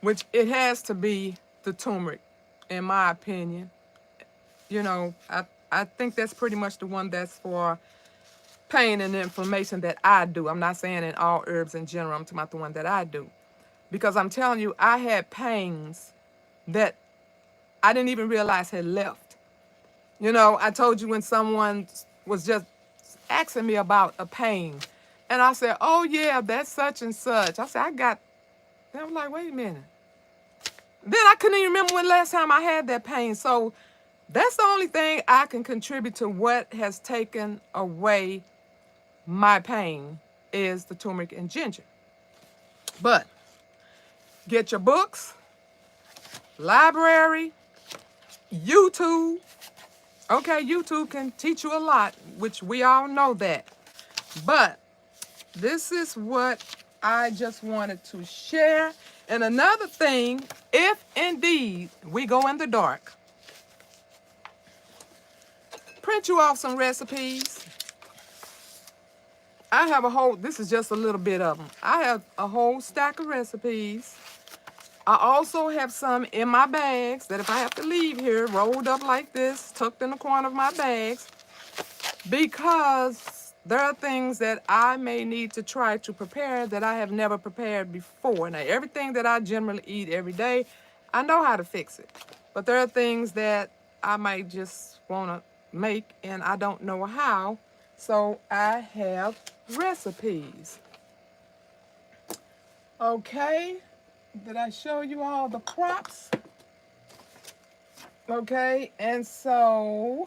which it has to be the turmeric, in my opinion. You know, I think that's pretty much the one that's for pain and inflammation that I do. I'm not saying in all herbs in general. I'm talking about the one that I do. Because I'm telling you, I had pains that I didn't even realize had left. You know, I told you when someone was just asking me about a pain, and I said, oh yeah, that's such and such. I said, and I was like, wait a minute. Then I couldn't even remember when last time I had that pain. So that's the only thing I can contribute to what has taken away my pain is the turmeric and ginger. But get your books, library, YouTube. Okay, YouTube can teach you a lot, which we all know that. But this is what I just wanted to share. And another thing, if indeed we go in the dark, print you off some recipes. I have this is just a little bit of them. I have a whole stack of recipes. I also have some in my bags that if I have to leave here, rolled up like this, tucked in the corner of my bags, because there are things that I may need to try to prepare that I have never prepared before. Now, everything that I generally eat every day, I know how to fix it. But there are things that I might just want to make and I don't know how. So I have recipes. Okay. Did I show you all the props? Okay, and so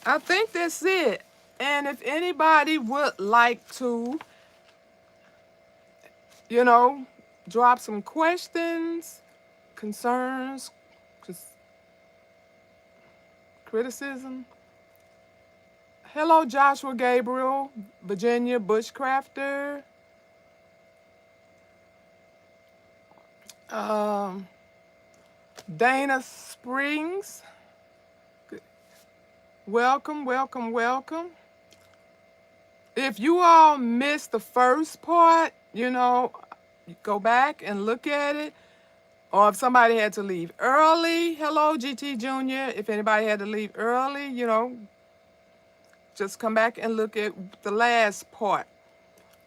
I think that's it. And if anybody would like to, you know, drop some questions, concerns, criticism. Hello, Joshua Gabriel, Virginia Bushcrafter. Dana Springs, welcome, welcome, welcome. If you all missed the first part, you know, go back and look at it. Or if somebody had to leave early, hello, GT Jr. If anybody had to leave early, you know, just come back and look at the last part.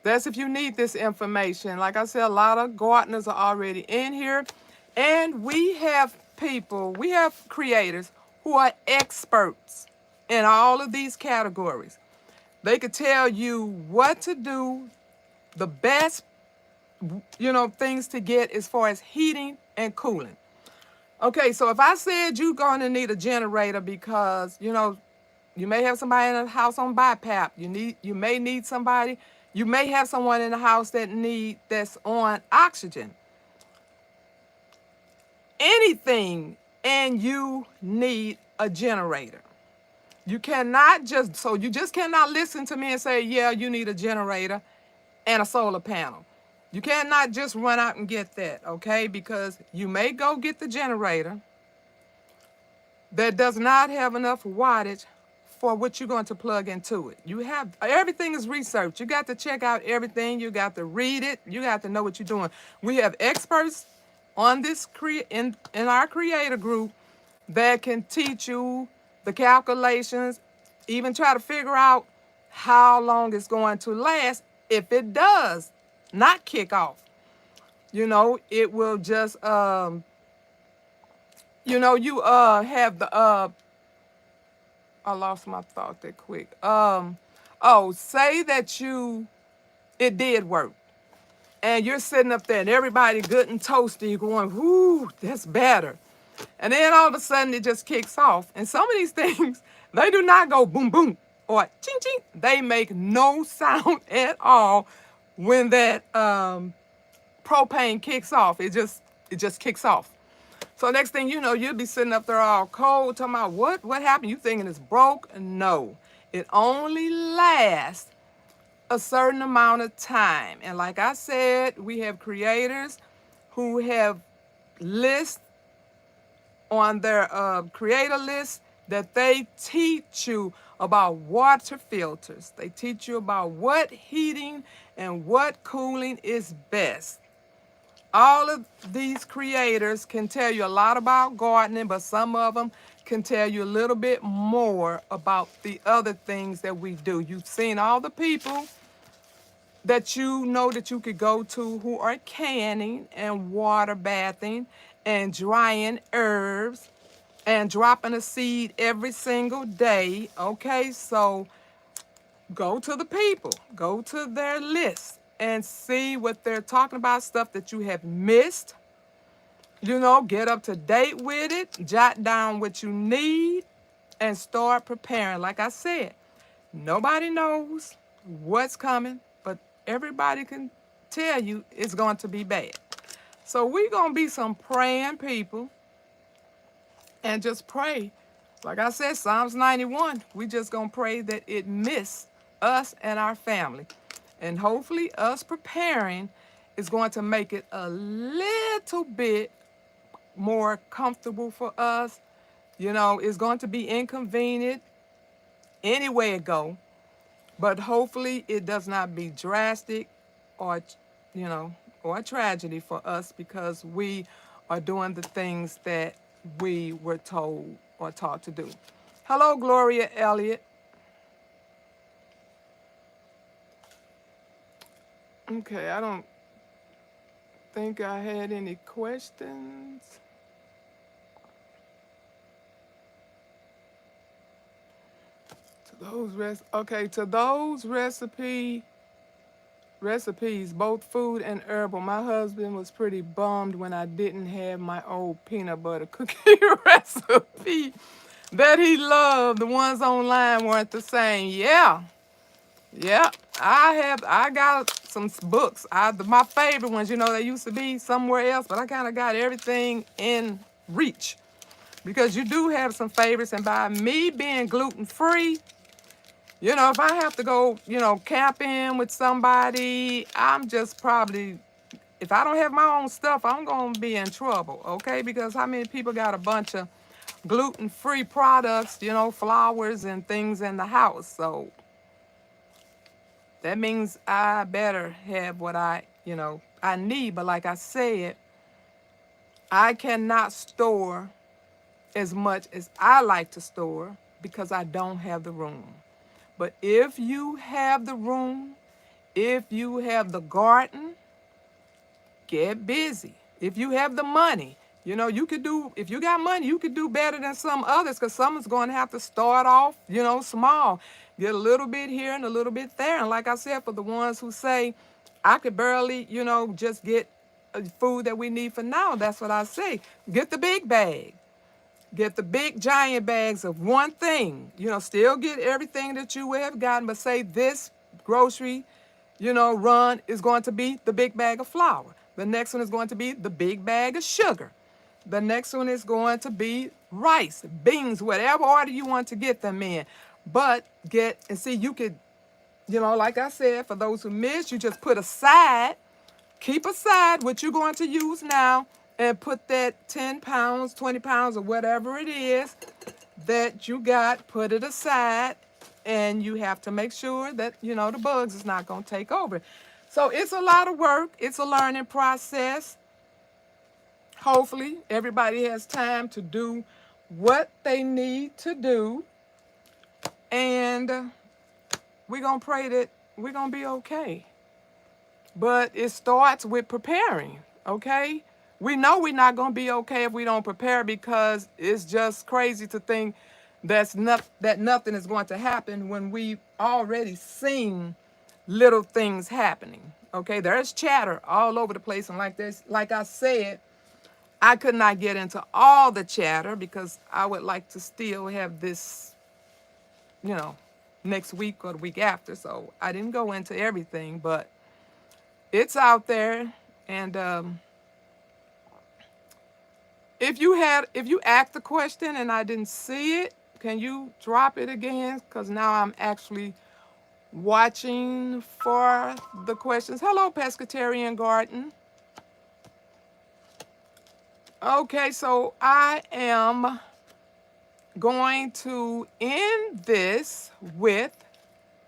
That's if you need this information. Like I said, a lot of gardeners are already in here. And we have creators who are experts in all of these categories. They could tell you what to do, the best, you know, things to get as far as heating and cooling. Okay, so if I said you're going to need a generator because, you know, you may have somebody in the house on BiPAP. You may need somebody. You may have someone in the house that's on oxygen. Anything, and you need a generator. You cannot just, so you just cannot listen to me and say, yeah, you need a generator and a solar panel. You cannot just run out and get that, okay? Because you may go get the generator that does not have enough wattage for what you're going to plug into it. You have, everything is research. You got to check out everything. You got to read it. You got to know what you're doing. We have experts on this in our creator group that can teach you the calculations, even try to figure out how long it's going to last. If it does not kick off, it will just have the I lost my thought that quick. Say that it did work, and you're sitting up there and everybody good and toasty, you're going, whoo, that's better. And then all of a sudden it just kicks off. And some of these things, they do not go boom, boom, or ching, ching. They make no sound at all when that propane kicks off. It just kicks off. So next thing you know, you'll be sitting up there all cold, talking about what happened? You thinking it's broke? No, it only lasts a certain amount of time. And like I said, we have creators who have lists on their creator list that they teach you about water filters. They teach you about what heating and what cooling is best. All of these creators can tell you a lot about gardening, but some of them can tell you a little bit more about the other things that we do. You've seen all the people that you know that you could go to who are canning and water bathing and drying herbs and dropping a seed every single day. Okay, so go to the people, go to their list and see what they're talking about, stuff that you have missed. Get up to date with it, jot down what you need, and start preparing. Like I said, nobody knows what's coming, but everybody can tell you it's going to be bad. So we're going to be some praying people and just pray. Like I said, Psalms 91, we just going to pray that it miss us and our family. And hopefully us preparing is going to make it a little bit more comfortable for us. It's going to be inconvenient any way it go, but hopefully it does not be drastic or, or a tragedy for us because we are doing the things that we were told or taught to do. Hello, Gloria Elliott. Okay, I don't think I had any questions. To those recipes, both food and herbal. My husband was pretty bummed when I didn't have my old peanut butter cookie recipe that he loved. The ones online weren't the same. Yeah. I got some books. My favorite ones, they used to be somewhere else, but I kind of got everything in reach because you do have some favorites. And by me being gluten-free, if I have to go, camping with somebody, I'm just probably, if I don't have my own stuff, I'm going to be in trouble, okay? Because how many people got a bunch of gluten-free products, flours and things in the house? So that means I better have what I need. But like I said, I cannot store as much as I like to store because I don't have the room. But if you have the room, if you have the garden, get busy. If you have the money, you could do, if you got money, you could do better than some others because someone's going to have to start off, small. Get a little bit here and a little bit there. And like I said, for the ones who say, I could barely, just get food that we need for now, that's what I say. Get the big bag. Get the big giant bags of one thing. Still get everything that you would have gotten, but say this grocery, run is going to be the big bag of flour. The next one is going to be the big bag of sugar. The next one is going to be rice, beans, whatever order you want to get them in. But and see, you could, like I said, for those who missed, you just put aside, keep aside what you're going to use now and put that 10 pounds, 20 pounds, or whatever it is that you got, put it aside, and you have to make sure that, the bugs is not going to take over. So it's a lot of work. It's a learning process. Hopefully, everybody has time to do what they need to do. And we're going to pray that we're going to be okay. But it starts with preparing, okay? We know we're not going to be okay if we don't prepare, because it's just crazy to think that nothing is going to happen when we've already seen little things happening, okay? There's chatter all over the place. And like I said, I could not get into all the chatter because I would like to still have this, next week or the week after. So I didn't go into everything, but it's out there. And if you asked the question and I didn't see it, can you drop it again? Because now I'm actually watching for the questions. Hello, Pescatarian Garden. Okay, so I am going to end this with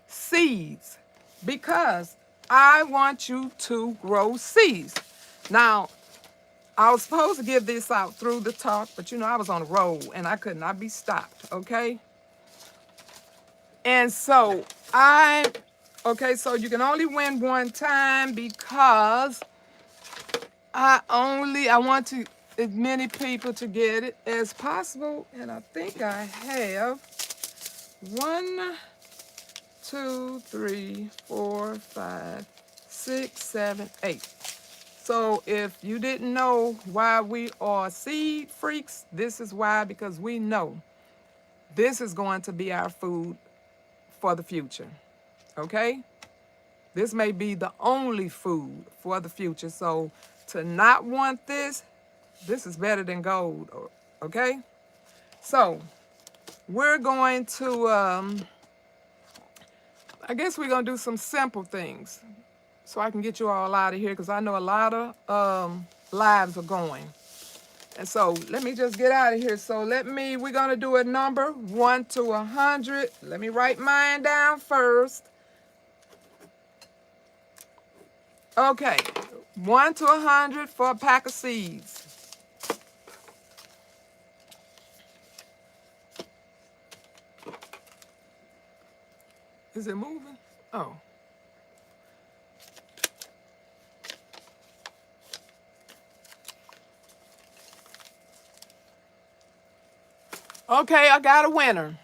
seeds because I want you to grow seeds. Now, I was supposed to give this out through the talk, but I was on the road and I could not be stopped, okay? And so so you can only win one time because I want as many people to get it as possible. And I think I have 1, 2, 3, 4, 5, 6, 7, 8. So if you didn't know why we are seed freaks, this is why, because we know this is going to be our food for the future, okay? This may be the only food for the future. So to not want this is better than gold, okay? So we're going to, I guess we're going to do some simple things so I can get you all out of here, because I know a lot of lives are going. And so let me just get out of here. So we're going to do a number 1 to 100. Let me write mine down first. Okay, 1 to 100 for a pack of seeds. Is it moving? Oh. Okay, I got a winner.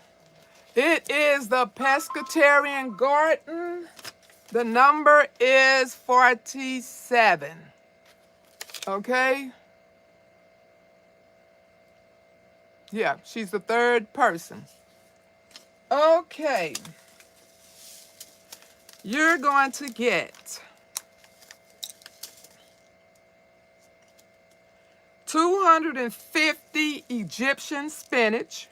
It is the Pescatarian Garden. The number is 47. Okay? Yeah, she's the third person. Okay. You're going to get 250 Egyptian spinach,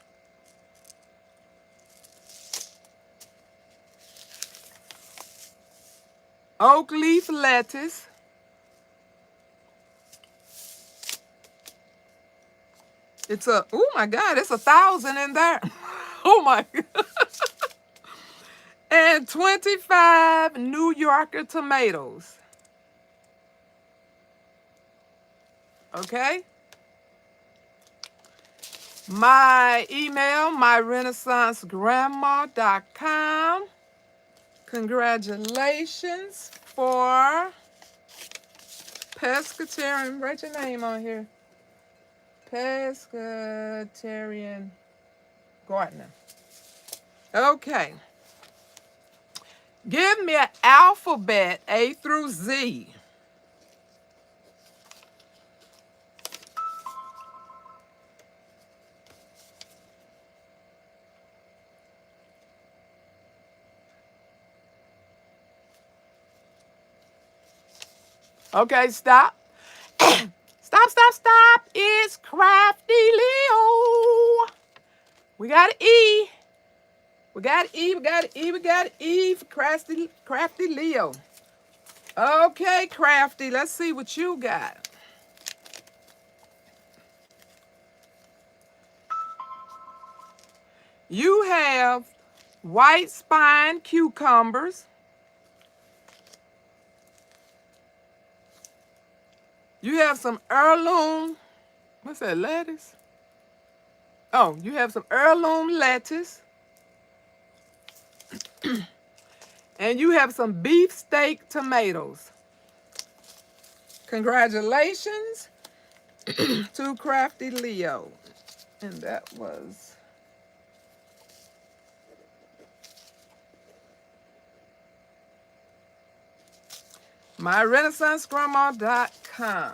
oak leaf lettuce, oh my God, it's 1,000 in there. Oh my God. And 25 New Yorker tomatoes. Okay? My email, myrenaissancegrandma.com. Congratulations for Pescatarian. Write your name on here. Pescatarian Gardener. Okay. Give me an alphabet A through Z. Okay, stop. Stop stop. It's Crafty Leo. We got an E. We got an E. We got an E. We got an E for Crafty Leo. Okay, Crafty. Let's see what you got. You have white spine cucumbers. You have some heirloom, what's that, lettuce? Oh, you have some heirloom lettuce. And you have some beefsteak tomatoes. Congratulations to Crafty Leo. And that was myrenaissancegrandma.com.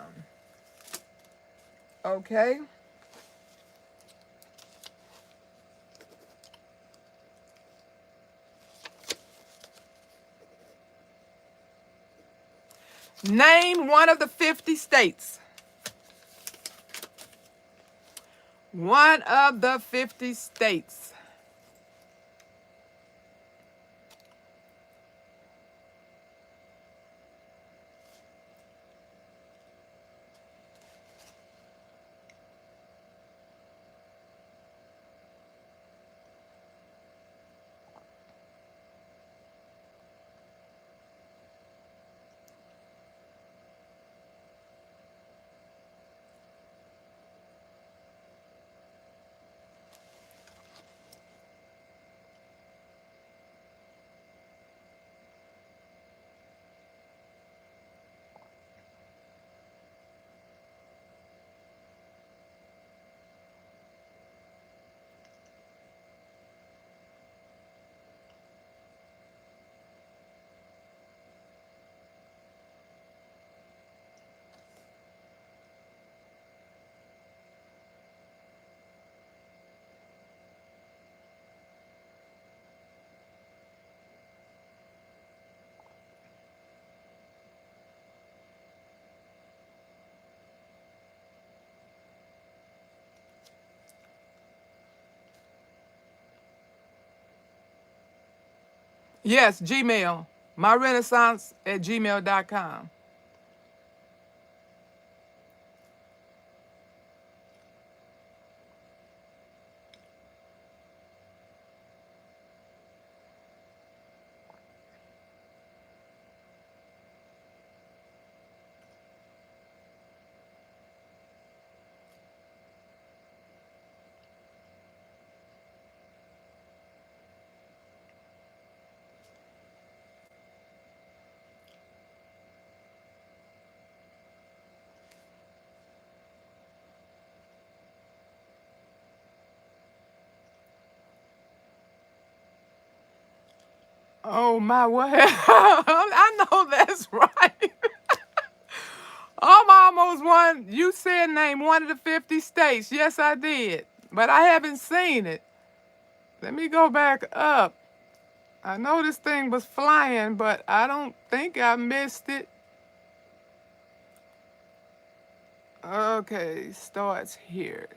Okay. Name one of the 50 states. One of the 50 states. Yes, Gmail. myrenaissance@gmail.com. Oh my what? I know that's right. I'm almost one. You said name one of the 50 states. Yes, I did. But I haven't seen it. Let me go back up. I know this thing was flying, but I don't think I missed it. Okay, starts here.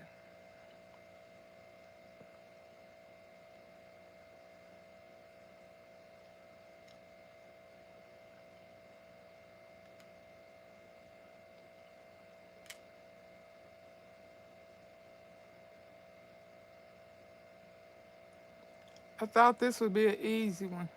I thought this would be an easy one.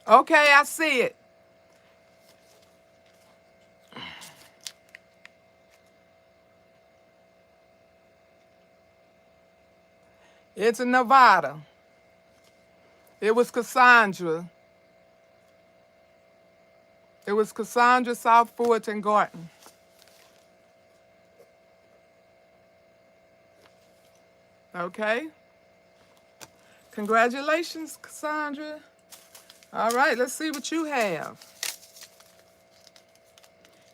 Okay, I see it. It's in Nevada. It was Cassandra. It was Cassandra, South Fulton Garden. Okay. Congratulations, Cassandra. All right, let's see what you have.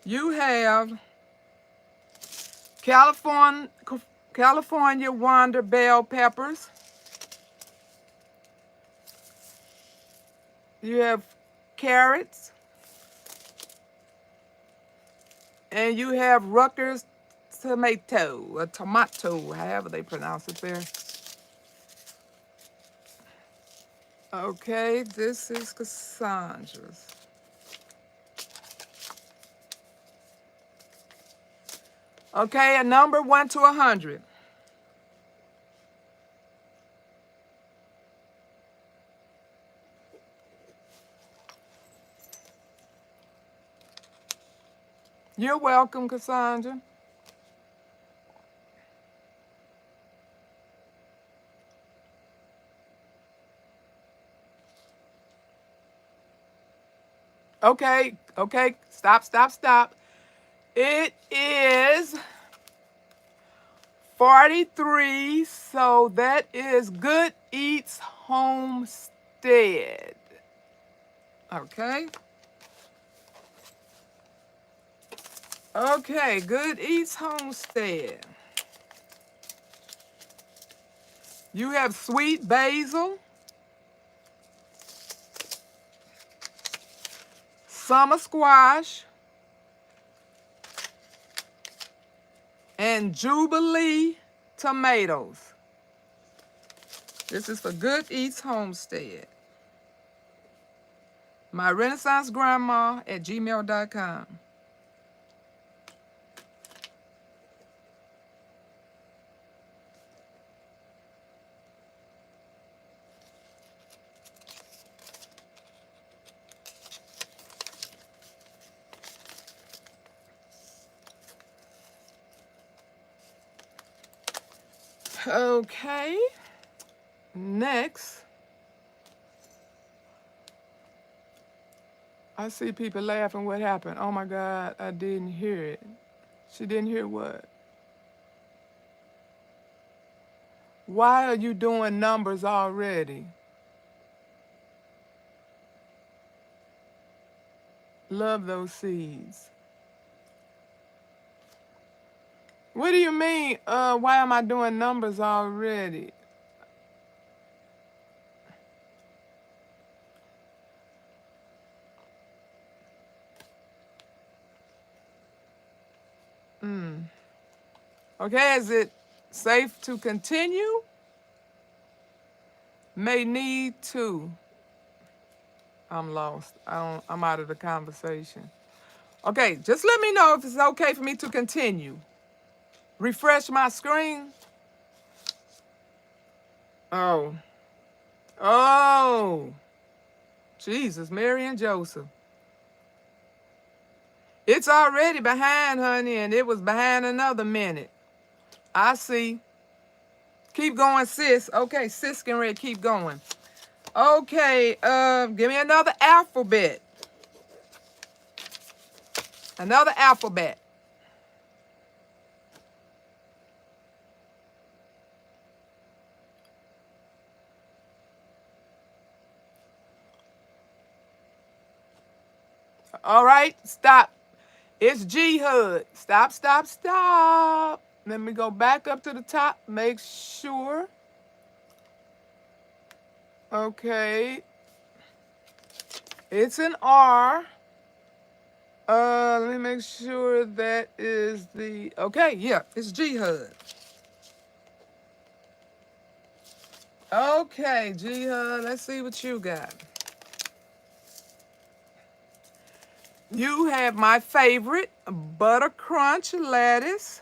You have California Wonder bell peppers. You have carrots. And you have Rutgers tomato, a tomato, however they pronounce it there. Okay, this is Cassandra's. Okay, a number 1 to 100. You're welcome, Cassandra. Okay, stop. It is 43, so that is Good Eats Homestead. Okay. Okay, Good Eats Homestead. You have sweet basil, summer squash, and Jubilee tomatoes. This is for Good Eats Homestead. My Renaissance Grandma at gmail.com. Okay, next. I see people laughing. What happened? Oh my God, I didn't hear it. She didn't hear what? Why are you doing numbers already? Love those seeds. What do you mean, why am I doing numbers already? Okay, is it safe to continue? May need to. I'm lost. I'm out of the conversation. Okay, just let me know if it's okay for me to continue. Refresh my screen. Oh. Oh. Jesus, Mary and Joseph. It's already behind, honey, and it was behind another minute. I see. Keep going, sis. Okay, sis can ready keep going. Okay, give me another alphabet. Another alphabet. All right, stop. It's G HUD. Stop. Let me go back up to the top. Make sure. Okay. It's an R. Let me make sure that is the, okay, yeah, it's G HUD. Okay, G HUD, let's see what you got. You have my favorite, butter crunch lettuce.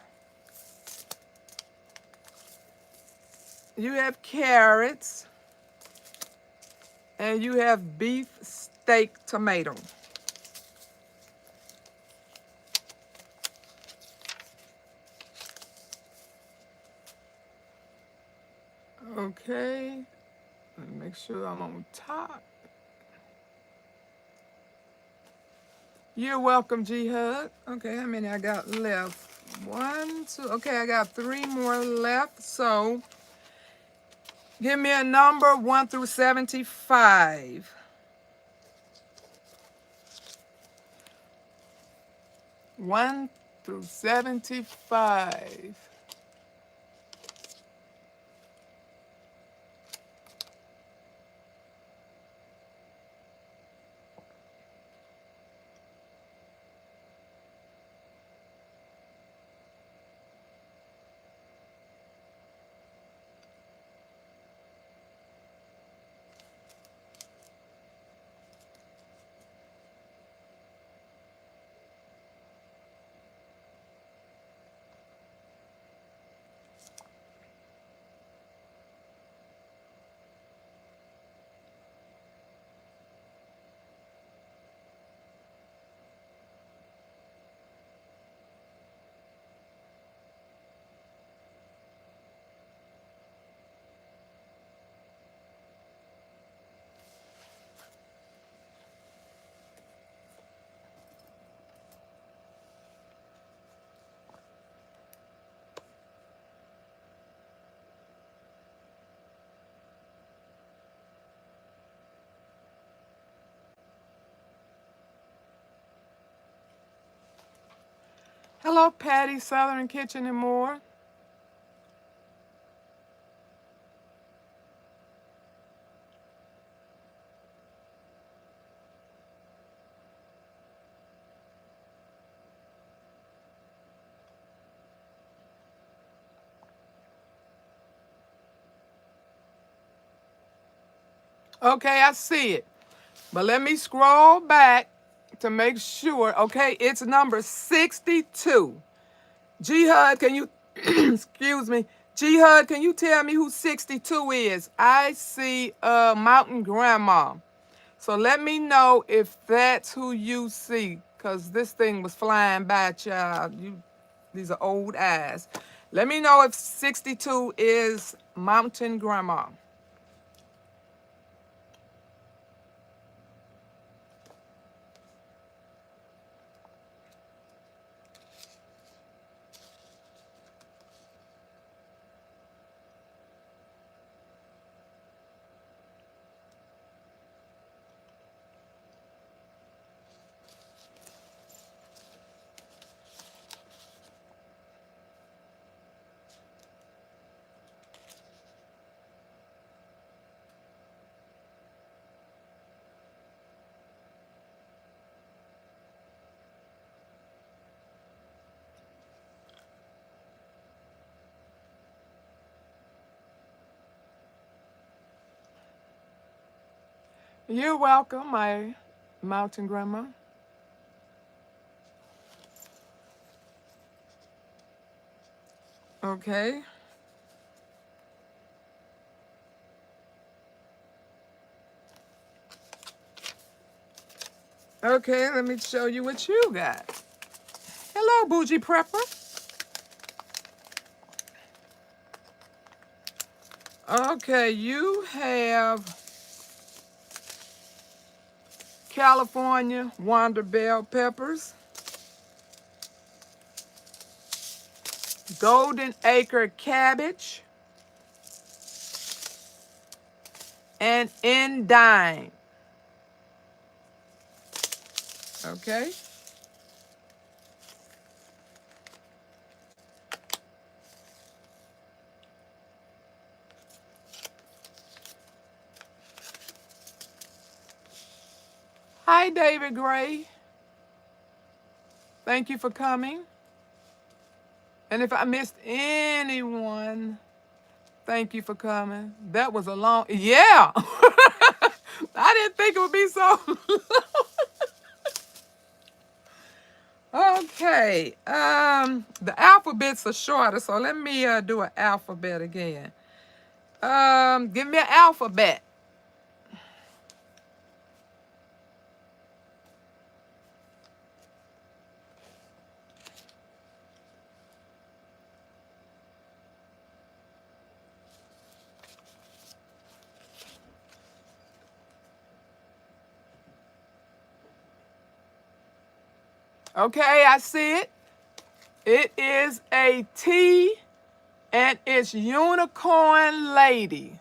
You have carrots. And you have beef steak tomato. Okay, let me make sure I'm on top. You're welcome, G Hug. Okay, how many I got left? One, two. Okay, I got three more left. So give me a number 1 through 75. 1 through 75. Hello, Patty, Southern Kitchen and more. Okay, I see it. But let me scroll back to make sure. Okay, it's number 62. G Hud, can you, excuse me, G Hud, can you tell me who 62 is? I see Mountain Grandma. So let me know if that's who you see, because this thing was flying by, child. These are old eyes. Let me know if 62 is Mountain Grandma. You're welcome, my Mountain Grandma. Okay. Okay, let me show you what you got. Hello, Bougie Prepper. Okay, you have California Wonder Bell peppers, Golden Acre cabbage, and endive. Okay. Hi, David Gray. Thank you for coming. And if I missed anyone, thank you for coming. That was a long, yeah. I didn't think it would be so. Okay. The alphabets are shorter, so let me do an alphabet again. Give me an alphabet. Okay, I see it. It is a T, and it's Unicorn Lady.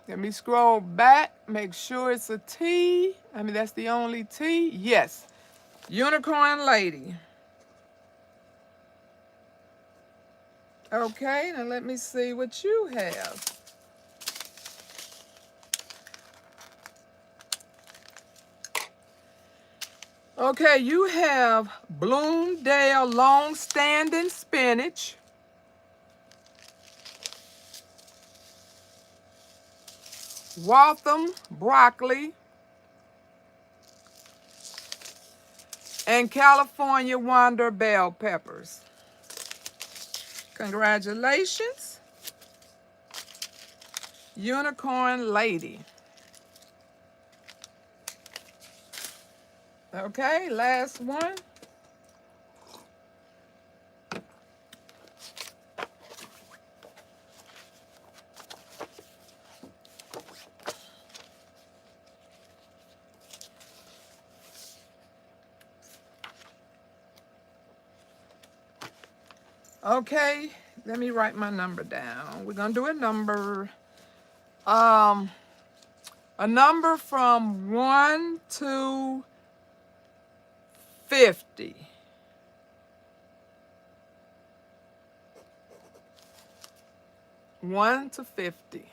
Let me scroll back, make sure it's a T. I mean, that's the only T. Yes, Unicorn Lady. Okay, now let me see what you have. Okay, you have Bloomdale long-standing spinach, Waltham broccoli, and California Wonder bell peppers. Congratulations, Unicorn Lady. Okay, last one. Okay, let me write my number down. We're gonna do a number from 1 to 50. One to 50.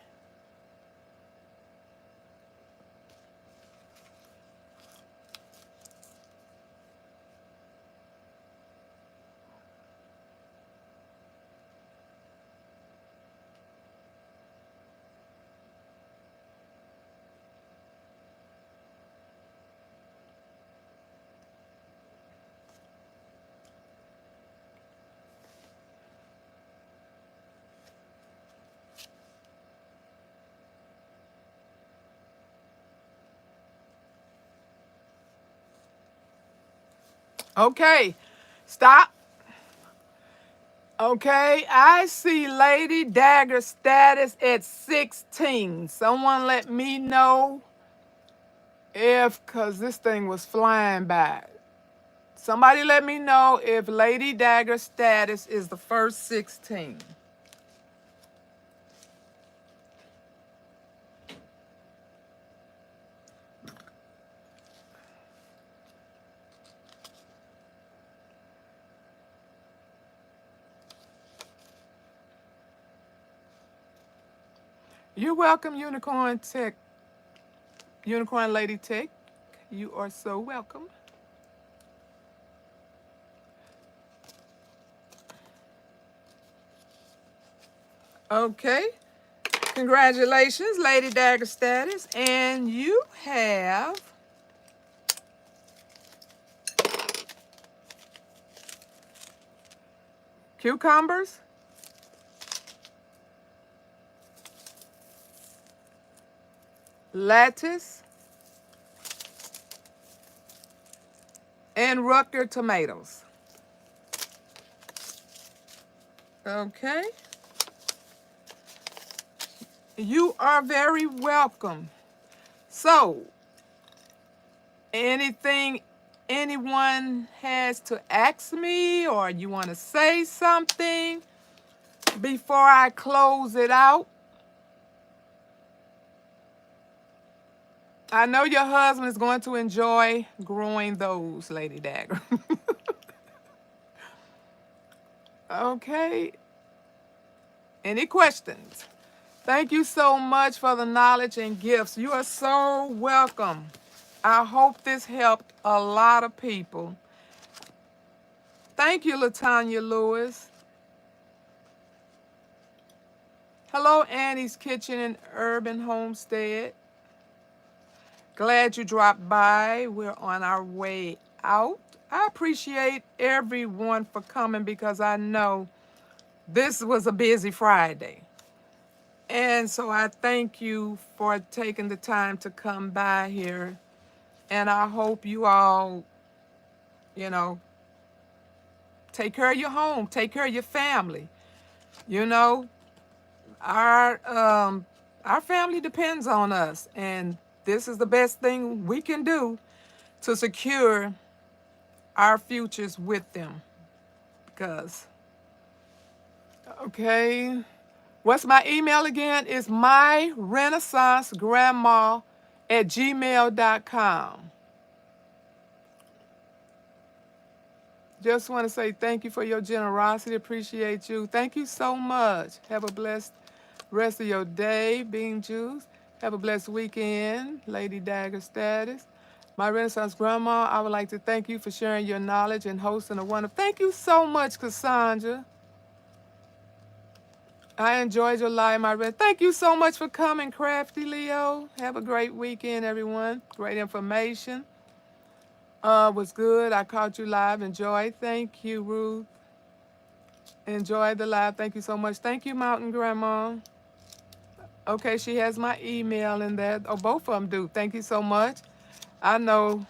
Okay, stop. Okay, I see Lady Dagger status at 16. Someone let me know because this thing was flying by. Somebody let me know if Lady Dagger status is the first 16. You're welcome, Unicorn Tech. Unicorn Lady Tech. You are so welcome. Okay. Congratulations, Lady Dagger status. And you have cucumbers, lettuce, and Rucker tomatoes. Okay. You are very welcome. So, anything anyone has to ask me, or you want to say something before I close it out? I know your husband is going to enjoy growing those, Lady Dagger. Okay. Any questions? Thank you so much for the knowledge and gifts. You are so welcome. I hope this helped a lot of people. Thank you, Latanya Lewis. Hello, Annie's Kitchen and Urban Homestead. Glad you dropped by. We're on our way out. I appreciate everyone for coming because I know this was a busy Friday. And so I thank you for taking the time to come by here. And I hope you all, take care of your home, take care of your family. Our family depends on us, and this is the best thing we can do to secure our futures with them. Because, okay, what's my email again? It's myrenaissancegrandma@gmail.com. Just want to say thank you for your generosity. Appreciate you. Thank you so much. Have a blessed rest of your day, Bean Juice. Have a blessed weekend, Lady Dagger Status. My Renaissance Grandma, I would like to thank you for sharing your knowledge and hosting a wonderful. Thank you so much, Cassandra. I enjoyed your live, my red. Thank you so much for coming, Crafty Leo. Have a great weekend, everyone. Great information. Was good. I caught you live. Enjoy. Thank you, Ruth. Enjoy the live. Thank you so much. Thank you, Mountain Grandma. Okay, she has my email in there. Oh, both of them do. Thank you so much. I know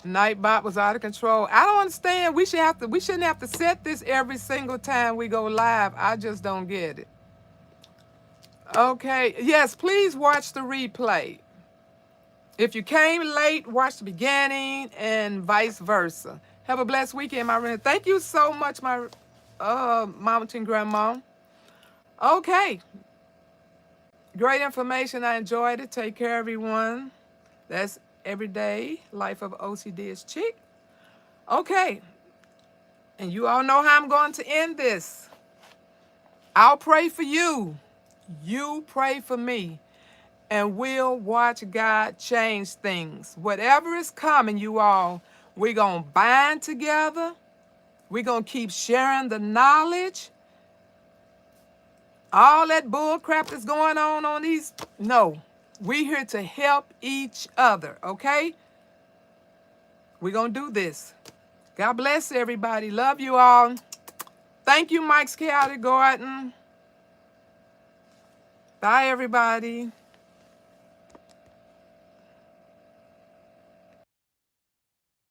Nightbot was out of control. I don't understand. We shouldn't have to set this every single time we go live. I just don't get it. Okay. Yes, please watch the replay. If you came late, watch the beginning and vice versa. Have a blessed weekend, my friend. Thank you so much, my Mountain Grandma. Okay. Great information. I enjoyed it. Take care, everyone. That's Everyday Life of OCD is Chick. Okay. And you all know how I'm going to end this. I'll pray for you. You pray for me. And we'll watch God change things. Whatever is coming, you all, we're going to bind together. We're going to keep sharing the knowledge. All that bull crap that's going on these, no. We're here to help each other, okay? We're going to do this. God bless everybody. Love you all. Thank you, Mike's Chaotic Garden. Bye, everybody.